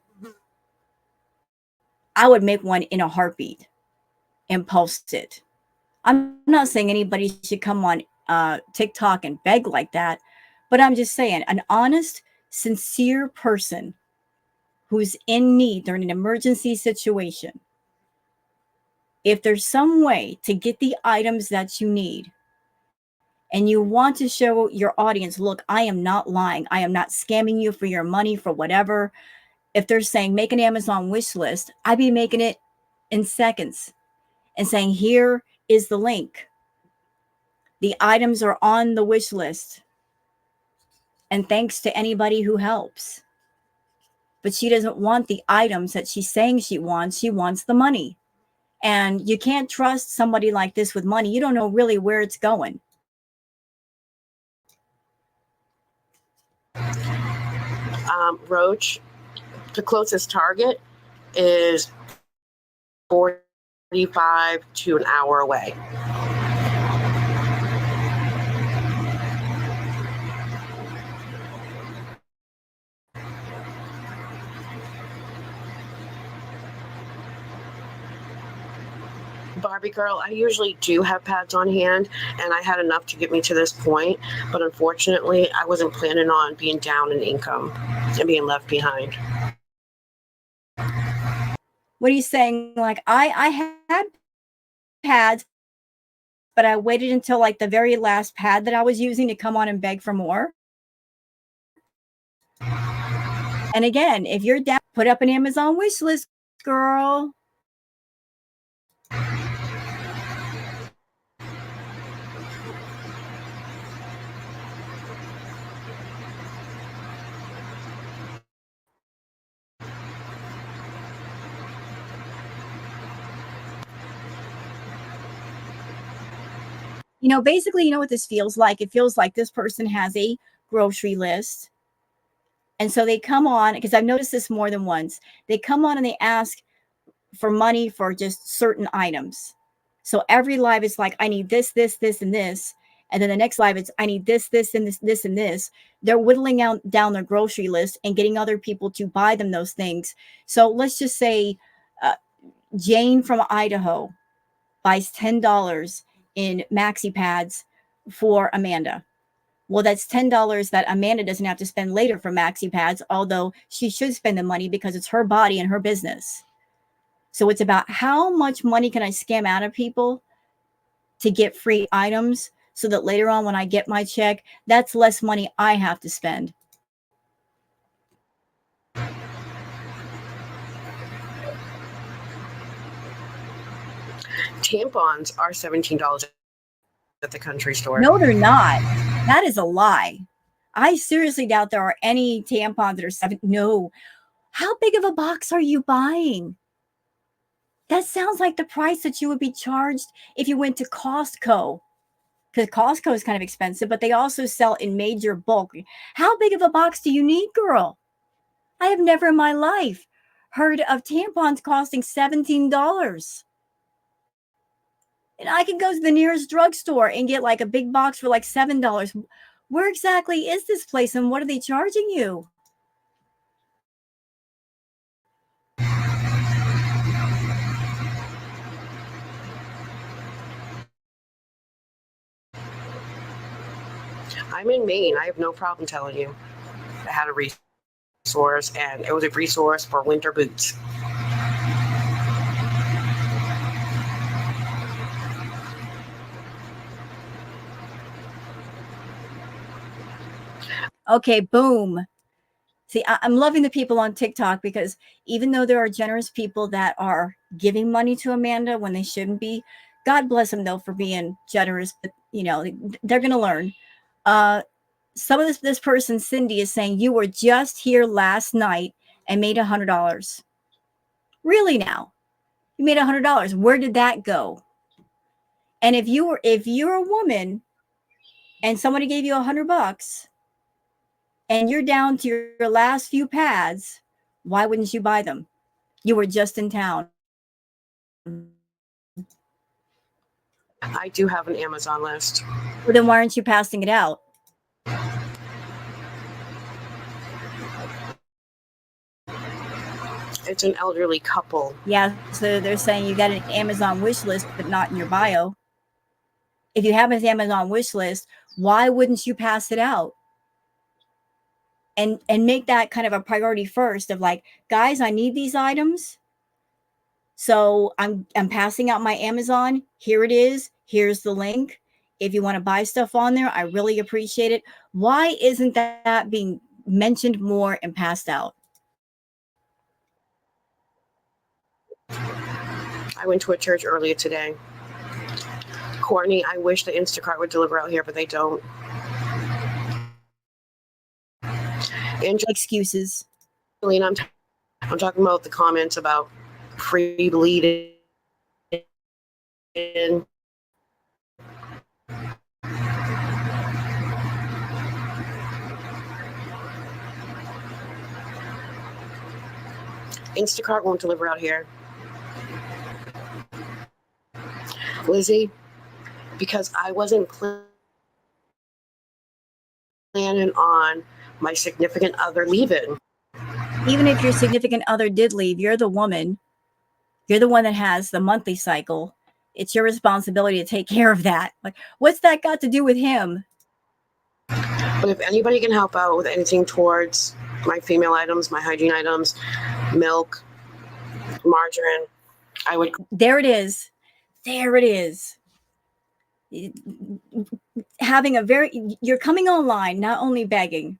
I would make one in a heartbeat and post it. I'm not saying anybody should come on TikTok and beg like that, but I'm just saying an honest, sincere person who's in need during an emergency situation, if there's some way to get the items that you need and you want to show your audience, look, I am not lying. I am not scamming you for your money, for whatever. If they're saying make an Amazon wish list, I'd be making it in seconds and saying, here is the link. The items are on the wish list. And thanks to anybody who helps. But she doesn't want the items that she's saying she wants. She wants the money. And you can't trust somebody like this with money. You don't know really where it's going. Roach, the closest target is 45 to an hour away. Barbie girl, I usually do have pads on hand, and I had enough to get me to this point, but unfortunately I wasn't planning on being down in income and being left behind. What are you saying? Like, I had pads, but I waited until like the very last pad that I was using to come on and beg for more. And again, if you're down, put up an Amazon wish list, girl. You know, basically, you know what this feels like? It feels like this person has a grocery list. And so they come on, because I've noticed this more than once. They come on and they ask for money for just certain items. So every live is like, I need this, this, this, and this. And then the next live, it's I need this, this, and this, this, and this. They're whittling out down their grocery list and getting other people to buy them those things. So let's just say Jane from Idaho buys $10 in maxi pads for Amanda. Well, that's $10 that Amanda doesn't have to spend later for maxi pads, although she should spend the money because it's her body and her business. So it's about how much money can I scam out of people to get free items so that later on when I get my check, that's less money I have to spend. Tampons are $17 at the country store. No, they're not. That is a lie. I seriously doubt there are any tampons that are $7. No. How big of a box are you buying? That sounds like the price that you would be charged if you went to Costco. Because Costco is kind of expensive, but they also sell in major bulk. How big of a box do you need, girl? I have never in my life heard of tampons costing $17. And I can go to the nearest drugstore and get like a big box for like $7. Where exactly is this place and what are they charging you? I'm in Maine. I have no problem telling you. I had a resource, and it was a resource for winter boots. Okay, boom. See, I'm loving the people on TikTok because even though there are generous people that are giving money to Amanda when they shouldn't be, God bless them though for being generous. But you know, they're going to learn. Some of this person, Cindy, is saying you were just here last night and made $100. Really now? You made $100. Where did that go? And if you're a woman and somebody gave you $100 and you're down to your last few pads, why wouldn't you buy them? You were just in town. I do have an Amazon list. Well, then why aren't you passing it out? It's an elderly couple. Yeah, so they're saying you got an Amazon wish list, but not in your bio. If you have an Amazon wish list, why wouldn't you pass it out? And make that kind of a priority first of like, guys, I need these items. So I'm passing out my Amazon. Here it is. Here's the link. If you want to buy stuff on there, I really appreciate it. Why isn't that being mentioned more and passed out? I went to a church earlier today. Courtney, I wish the Instacart would deliver out here, but they don't. Excuses. Angelina, I'm talking about the comments about free bleeding. Instacart won't deliver out here. Lizzie, because I wasn't planning on my significant other leaving. Even if your significant other did leave, you're the woman. You're the one that has the monthly cycle. It's your responsibility to take care of that. Like, what's that got to do with him? But if anybody can help out with anything towards my female items, my hygiene items, milk, margarine, I would. There it is. There it is. Having a you're coming online, not only begging,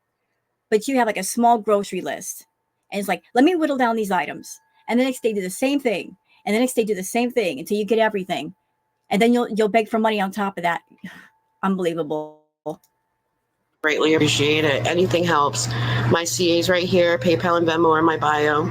but you have like a small grocery list. And it's like, let me whittle down these items. And the next day do the same thing. And the next day do the same thing until you get everything. And then you'll beg for money on top of that. Unbelievable. Greatly appreciate it. Anything helps. My CA's right here, PayPal and Venmo are in my bio.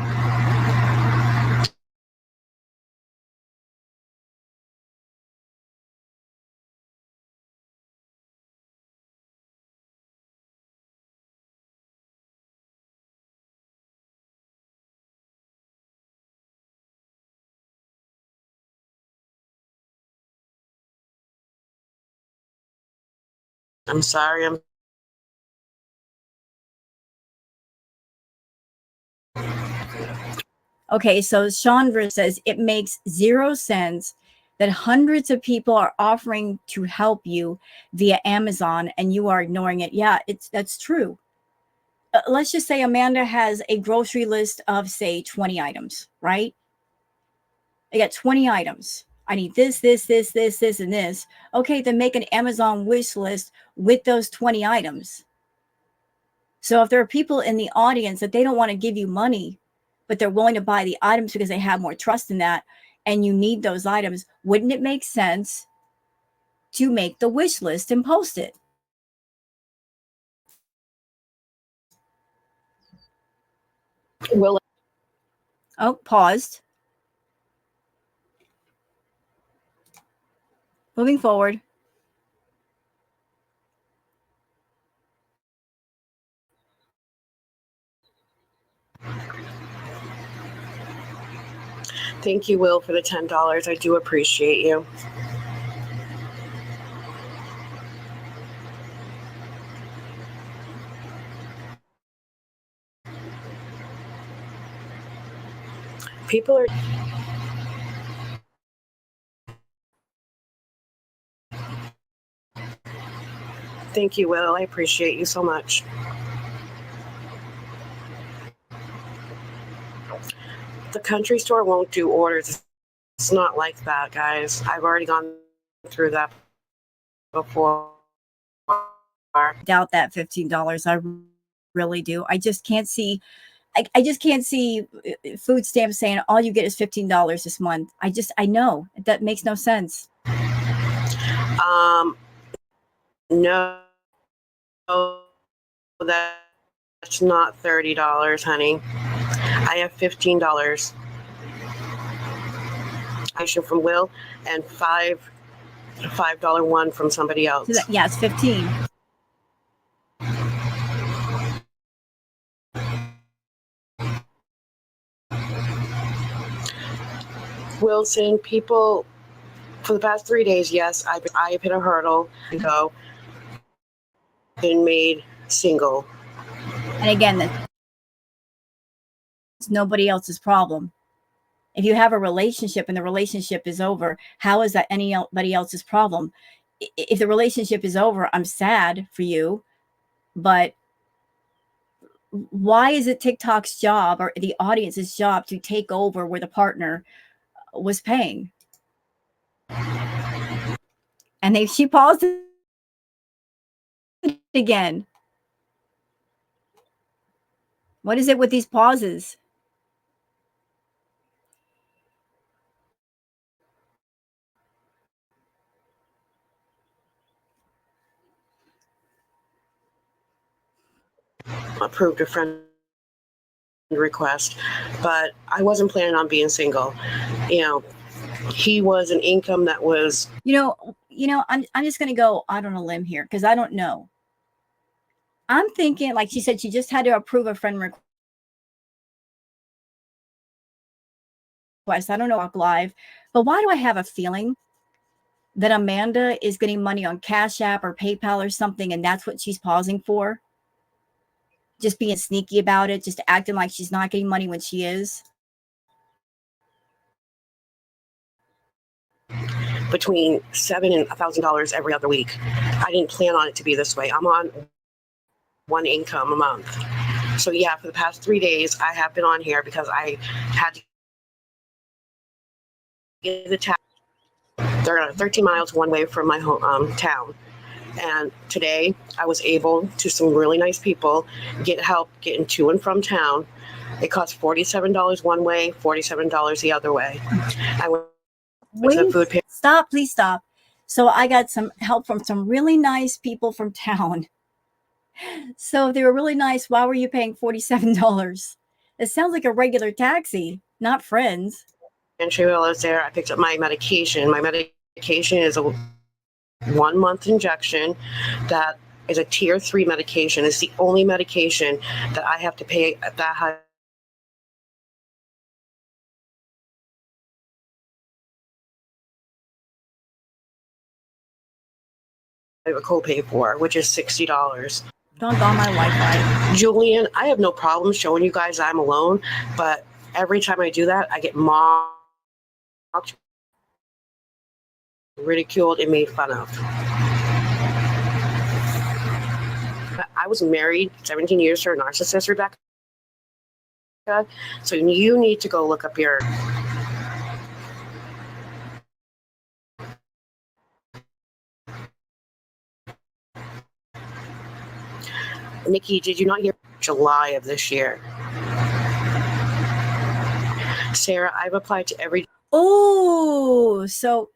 I'm sorry. Okay, so Chandra says it makes 0 sense that hundreds of people are offering to help you via Amazon and you are ignoring it. Yeah, that's true. Let's just say Amanda has a grocery list of, say, 20 items, right? I got 20 items. I need this, and this. Okay, then make an Amazon wish list with those 20 items. So if there are people in the audience that they don't want to give you money, but they're willing to buy the items because they have more trust in that, and you need those items, wouldn't it make sense to make the wish list and post it? Will. Oh, paused. Moving forward. Thank you, Will, for the $10. I do appreciate you. People are. Thank you, Will. I appreciate you so much. The country store won't do orders. It's not like that, guys. I've already gone through that before. Doubt that $15. I really do. I just can't see. I just can't see food stamps saying all you get is $15 this month. I know that makes no sense. No, that's not $30, honey. I have $15. I should from Will and $5 one from somebody else. So yeah, it's 15. Wilson, people for the past 3 days, yes, I have hit a hurdle and go been made single. And again, that's nobody else's problem. If you have a relationship and the relationship is over, how is that anybody else's problem? If the relationship is over, I'm sad for you, but why is it TikTok's job or the audience's job to take over where the partner was paying? And she paused it again. What is it with these pauses? Approved a friend request, but I wasn't planning on being single. You know, he was an income that was. I'm just gonna go out on a limb here because I don't know. I'm thinking, like she said, she just had to approve a friend request. I don't know live, but why do I have a feeling that Amanda is getting money on Cash App or PayPal or something, and that's what she's pausing for? Just being sneaky about it, just acting like she's not getting money when she is. Between $7,000 and $1,000 every other week. I didn't plan on it to be this way. I'm on one income a month. So yeah, for the past 3 days, I have been on here because I had to get the tax. They're 13 miles one way from my home town. And today I was able to some really nice people get help getting to and from town. It costs $47 one way, $47 the other way. I went Wait, stop, please stop. So I got some help from some really nice people from town. So they were really nice. Why were you paying $47? It sounds like a regular taxi, not Friends. And while I was there, I picked up my medication. My medication is a 1 month injection that is a tier 3 medication. It's the only medication that I have to pay at that high. I have a copay for, which is $60. Don't on my Wi-Fi. Julian, I have no problem showing you guys I'm alone, but every time I do that, I get mocked, ridiculed, and made fun of. I was married 17 years to a narcissist, Rebecca. So you need to go look up your. Nikki, did you not hear July of this year? Sarah, I've applied to every. Oh, so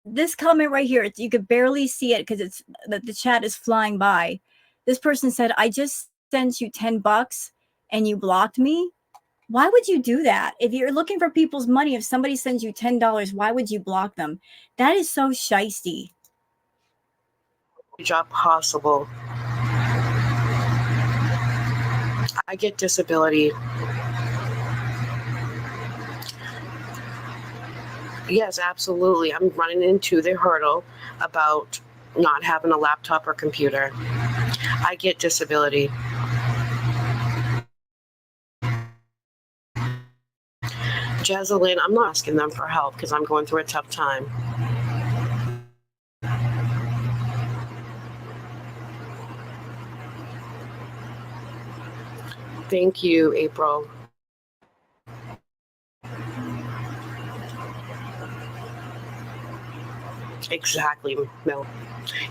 this comment right here, you could barely see it because it's the chat is flying by. This person said, I just sent you $10 and you blocked me. Why would you do that? If you're looking for people's money, if somebody sends you $10, why would you block them? That is so shisty. Job possible. I get disability. Yes, absolutely. I'm running into the hurdle about not having a laptop or computer. I get disability. Jezelyn, I'm not asking them for help because I'm going through a tough time. Thank you, April. Exactly, Mel.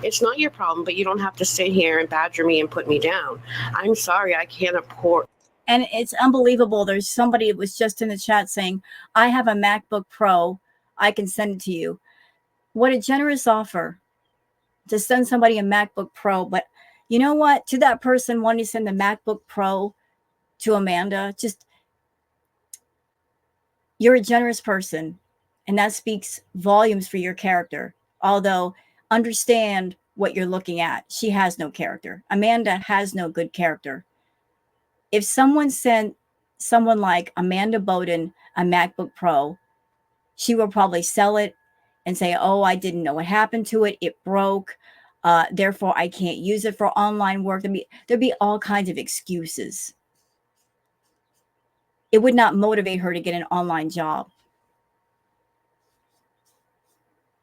It's not your problem, but you don't have to sit here and badger me and put me down. I'm sorry, I can't afford. And it's unbelievable. There's somebody that was just in the chat saying, I have a MacBook Pro. I can send it to you. What a generous offer to send somebody a MacBook Pro. But you know what? To that person wanting to send the MacBook Pro to Amanda, just you're a generous person. And that speaks volumes for your character. Although, understand what you're looking at. She has no character. Amanda has no good character. If someone sent someone like Amanda Bowden a MacBook Pro, she will probably sell it and say, oh, I didn't know what happened to it. It broke. Therefore, I can't use it for online work. There'd be all kinds of excuses. It would not motivate her to get an online job.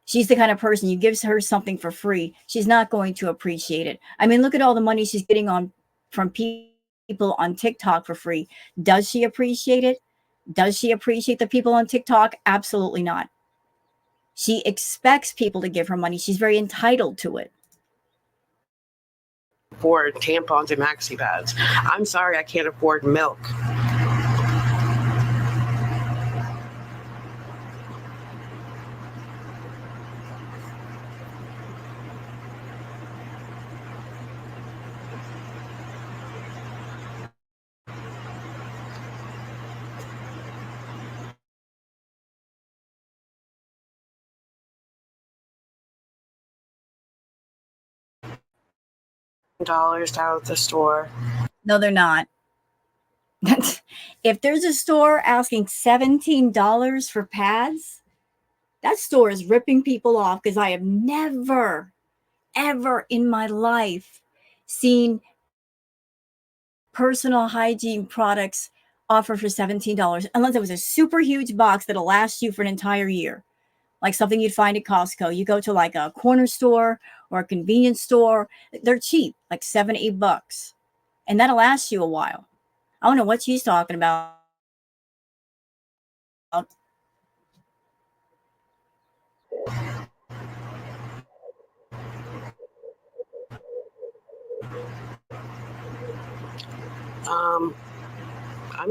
She's the kind of person, you give her something for free, she's not going to appreciate it. I mean, look at all the money she's getting from people on TikTok for free. Does she appreciate it? Does she appreciate the people on TikTok? Absolutely not. She expects people to give her money. She's very entitled to it. Afford tampons and maxi pads. I'm sorry, I can't afford milk. Dollars down at the store. No, they're not. If there's a store asking $17 for pads, that store is ripping people off, because I have never, ever in my life seen personal hygiene products offered for $17, unless it was a super huge box that'll last you for an entire year. Like something you'd find at Costco. You go to like a corner store or a convenience store, they're cheap, like $7, $8. And that'll last you a while. I don't know what she's talking about. I'm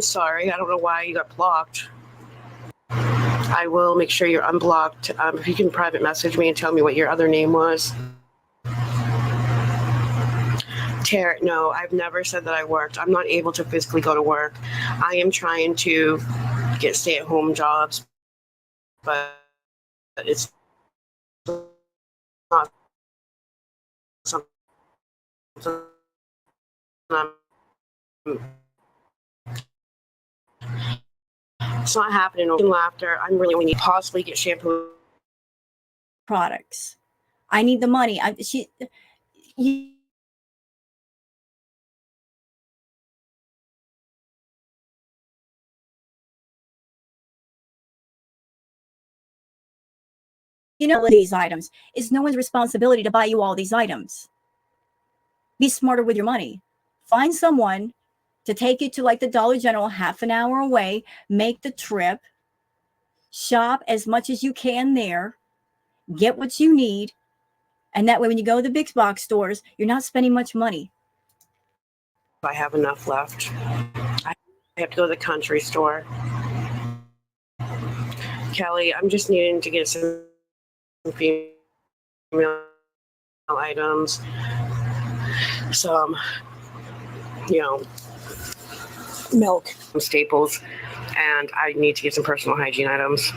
sorry. I don't know why you got blocked. I will make sure you're unblocked. If you can private message me and tell me what your other name was. No, I've never said that I worked. I'm not able to physically go to work. I am trying to get stay-at-home jobs, but it's not something it's not happening. Laughter. I'm really need possibly get shampoo products. I need the money. These items. It's no one's responsibility to buy you all these items. Be smarter with your money. Find someone to take you to like the Dollar General half an hour away, make the trip, shop as much as you can there, get what you need, and that way when you go to the big box stores, you're not spending much money. I have enough left. I have to go to the country store. Kelly, I'm just needing to get some female items, some, milk, some staples, and I need to get some personal hygiene items.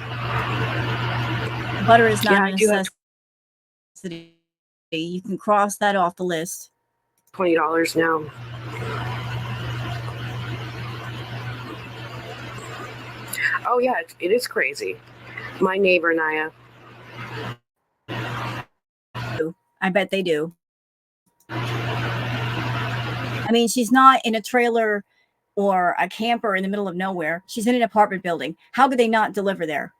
Butter is not a necessity. You can cross that off the list. $20 now. Oh yeah, it is crazy. My neighbor Naya. I bet they do. I mean, she's not in a trailer or a camper in the middle of nowhere. She's in an apartment building. How could they not deliver there?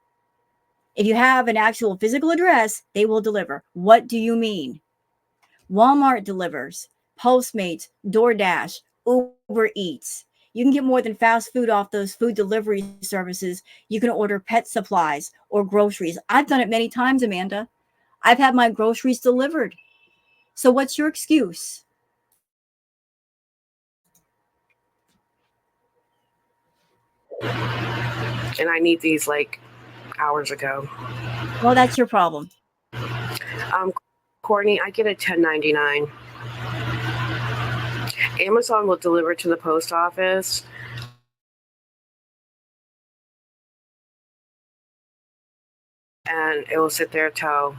If you have an actual physical address, they will deliver. What do you mean? Walmart delivers, Postmates, DoorDash, Uber Eats. You can get more than fast food off those food delivery services. You can order pet supplies or groceries. I've done it many times, Amanda. I've had my groceries delivered. So what's your excuse? And I need these like hours ago. Well, that's your problem. Courtney, I get a $10.99. Amazon will deliver to the post office. And it will sit there till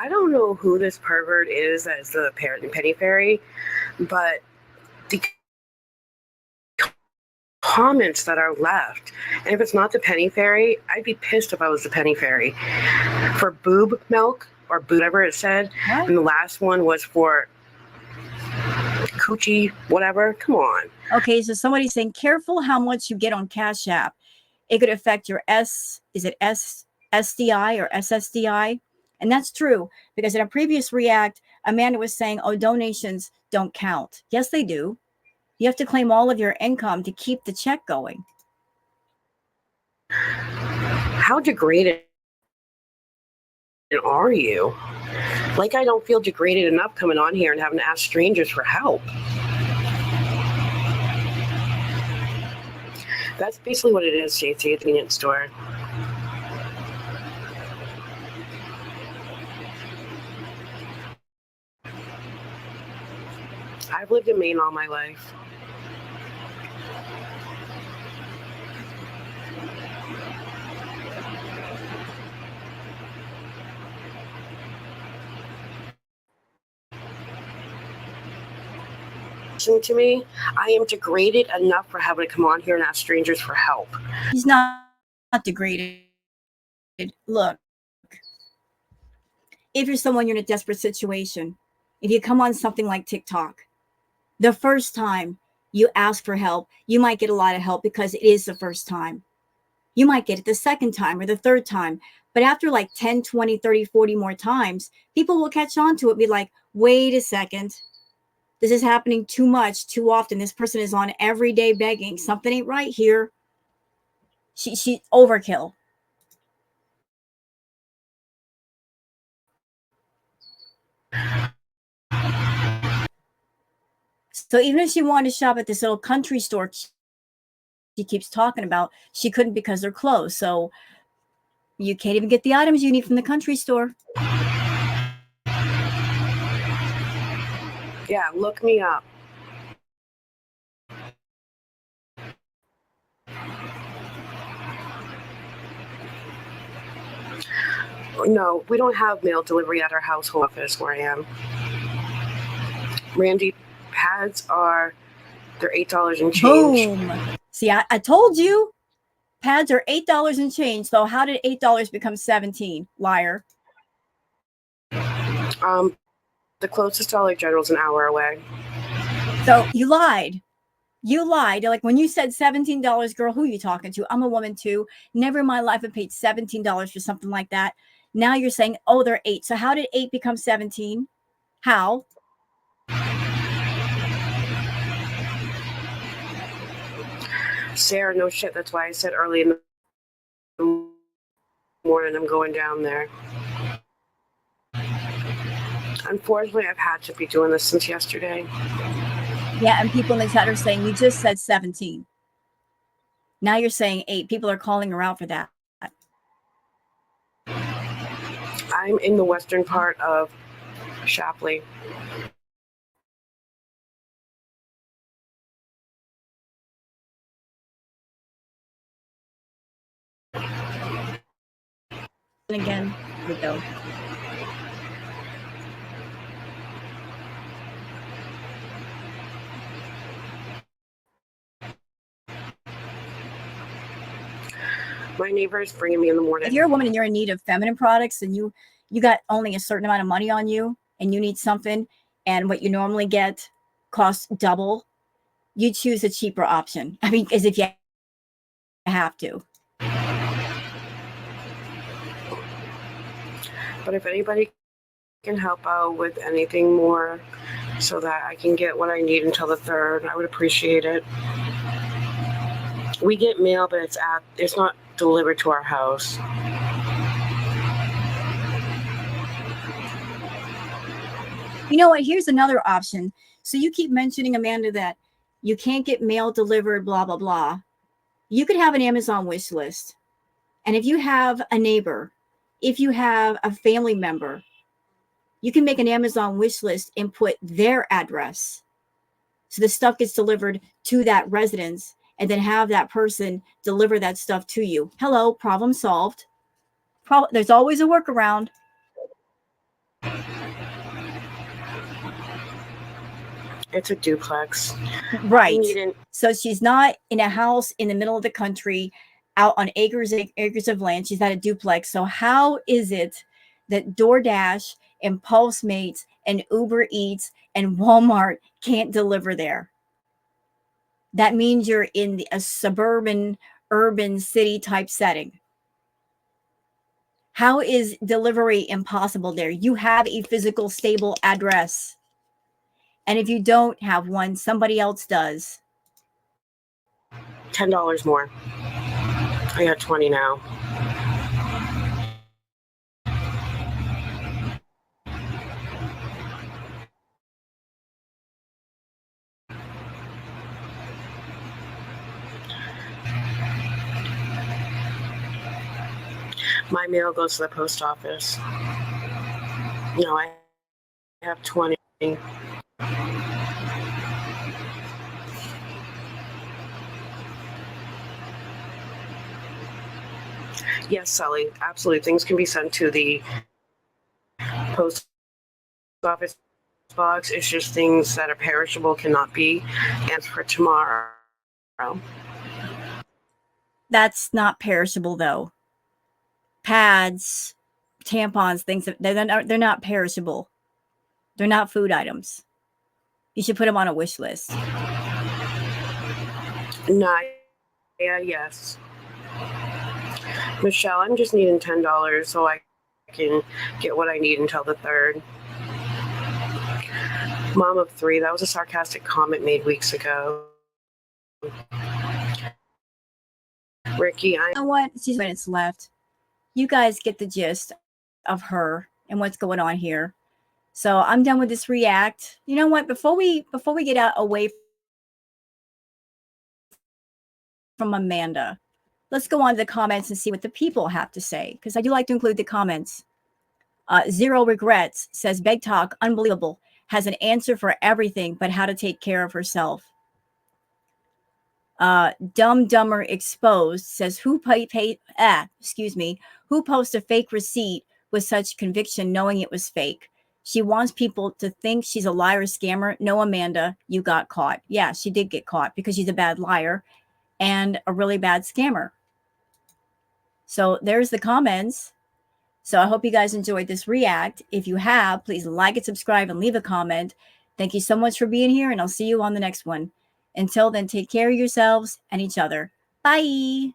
I don't know who this pervert is that is the penny fairy, but the comments that are left, and if it's not the penny fairy, I'd be pissed if I was the penny fairy. For boob milk or whatever it said, what? And the last one was for coochie, whatever. Come on. Okay, so somebody's saying, careful how much you get on Cash App. It could affect your SDI or SSDI. And that's true, because in a previous React, Amanda was saying, oh, donations don't count. Yes, they do. You have to claim all of your income to keep the check going. How degraded are you? Like, I don't feel degraded enough coming on here and having to ask strangers for help. That's basically what it is, JC, at the convenience store. I've lived in Maine all my life. Listen to me. I am degraded enough for having to come on here and ask strangers for help. He's not degraded. Look, if you're someone, you're in a desperate situation, if you come on something like TikTok, the first time you ask for help, you might get a lot of help because it is the first time. You might get it the second time or the third time. But after like 10, 20, 30, 40 more times, people will catch on to it and be like, wait a second. This is happening too much, too often. This person is on every day begging. Something ain't right here. She overkill. So even if she wanted to shop at this little country store she keeps talking about, she couldn't because they're closed. So you can't even get the items you need from the country store. Yeah, look me up. No, we don't have mail delivery at our household office where I am. Randy, pads they're $8 and change. Boom. See, I told you. Pads are $8 and change. So how did $8 become 17? Liar. The closest Dollar General is an hour away. So you lied. You lied. Like when you said $17, girl, who are you talking to? I'm a woman too. Never in my life have paid $17 for something like that. Now you're saying, oh, they're 8. So how did 8 become 17? How? Sarah, no shit. That's why I said early in the morning I'm going down there. Unfortunately, I've had to be doing this since yesterday. Yeah, and people in the chat are saying you just said 17. Now you're saying 8. People are calling her out for that. I'm in the western part of Shapley. And again, we go. My neighbor is bringing me in the morning. If you're a woman and you're in need of feminine products and you got only a certain amount of money on you and you need something and what you normally get costs double, you choose a cheaper option. I mean, as if you have to. But if anybody can help out with anything more so that I can get what I need until the 3rd, I would appreciate it. We get mail, but it's not delivered to our house. You know what? Here's another option. So you keep mentioning, Amanda, that you can't get mail delivered, blah, blah, blah. You could have an Amazon wish list. And if you have a neighbor, if you have a family member, you can make an Amazon wish list and put their address. So the stuff gets delivered to that residence and then have that person deliver that stuff to you. Hello, problem solved. There's always a workaround. It's a duplex. Right. So she's not in a house in the middle of the country out on acres and acres of land. She's at a duplex. So how is it that DoorDash and Postmates and Uber Eats and Walmart can't deliver there? That means you're in a suburban, urban city type setting. How is delivery impossible there? You have a physical, stable address. And if you don't have one, somebody else does. $10 more. I got 20 now. My mail goes to the post office. No, I have 20. Yes, Sally, absolutely. Things can be sent to the post office box. It's just things that are perishable cannot be. And for tomorrow. That's not perishable, though. Pads, tampons, things, they're not perishable. They're not food items. You should put them on a wish list. Not, yeah, yes. Michelle, I'm just needing $10 so I can get what I need until the 3rd. Mom of 3, that was a sarcastic comment made weeks ago. Ricky, You know what? She's minutes left. You guys get the gist of her and what's going on here. So I'm done with this react. You know what? Before we get out away from Amanda, let's go on to the comments and see what the people have to say, because I do like to include the comments. Zero Regrets says, Beg Talk, unbelievable. Has an answer for everything but how to take care of herself. Dumber Exposed says, who posted a fake receipt with such conviction knowing it was fake? She wants people to think she's a liar, scammer. No, Amanda, you got caught. Yeah, she did get caught because she's a bad liar and a really bad scammer. So there's the comments. So I hope you guys enjoyed this react. If you have, please like and subscribe and leave a comment. Thank you so much for being here, and I'll see you on the next one. Until then, take care of yourselves and each other. Bye.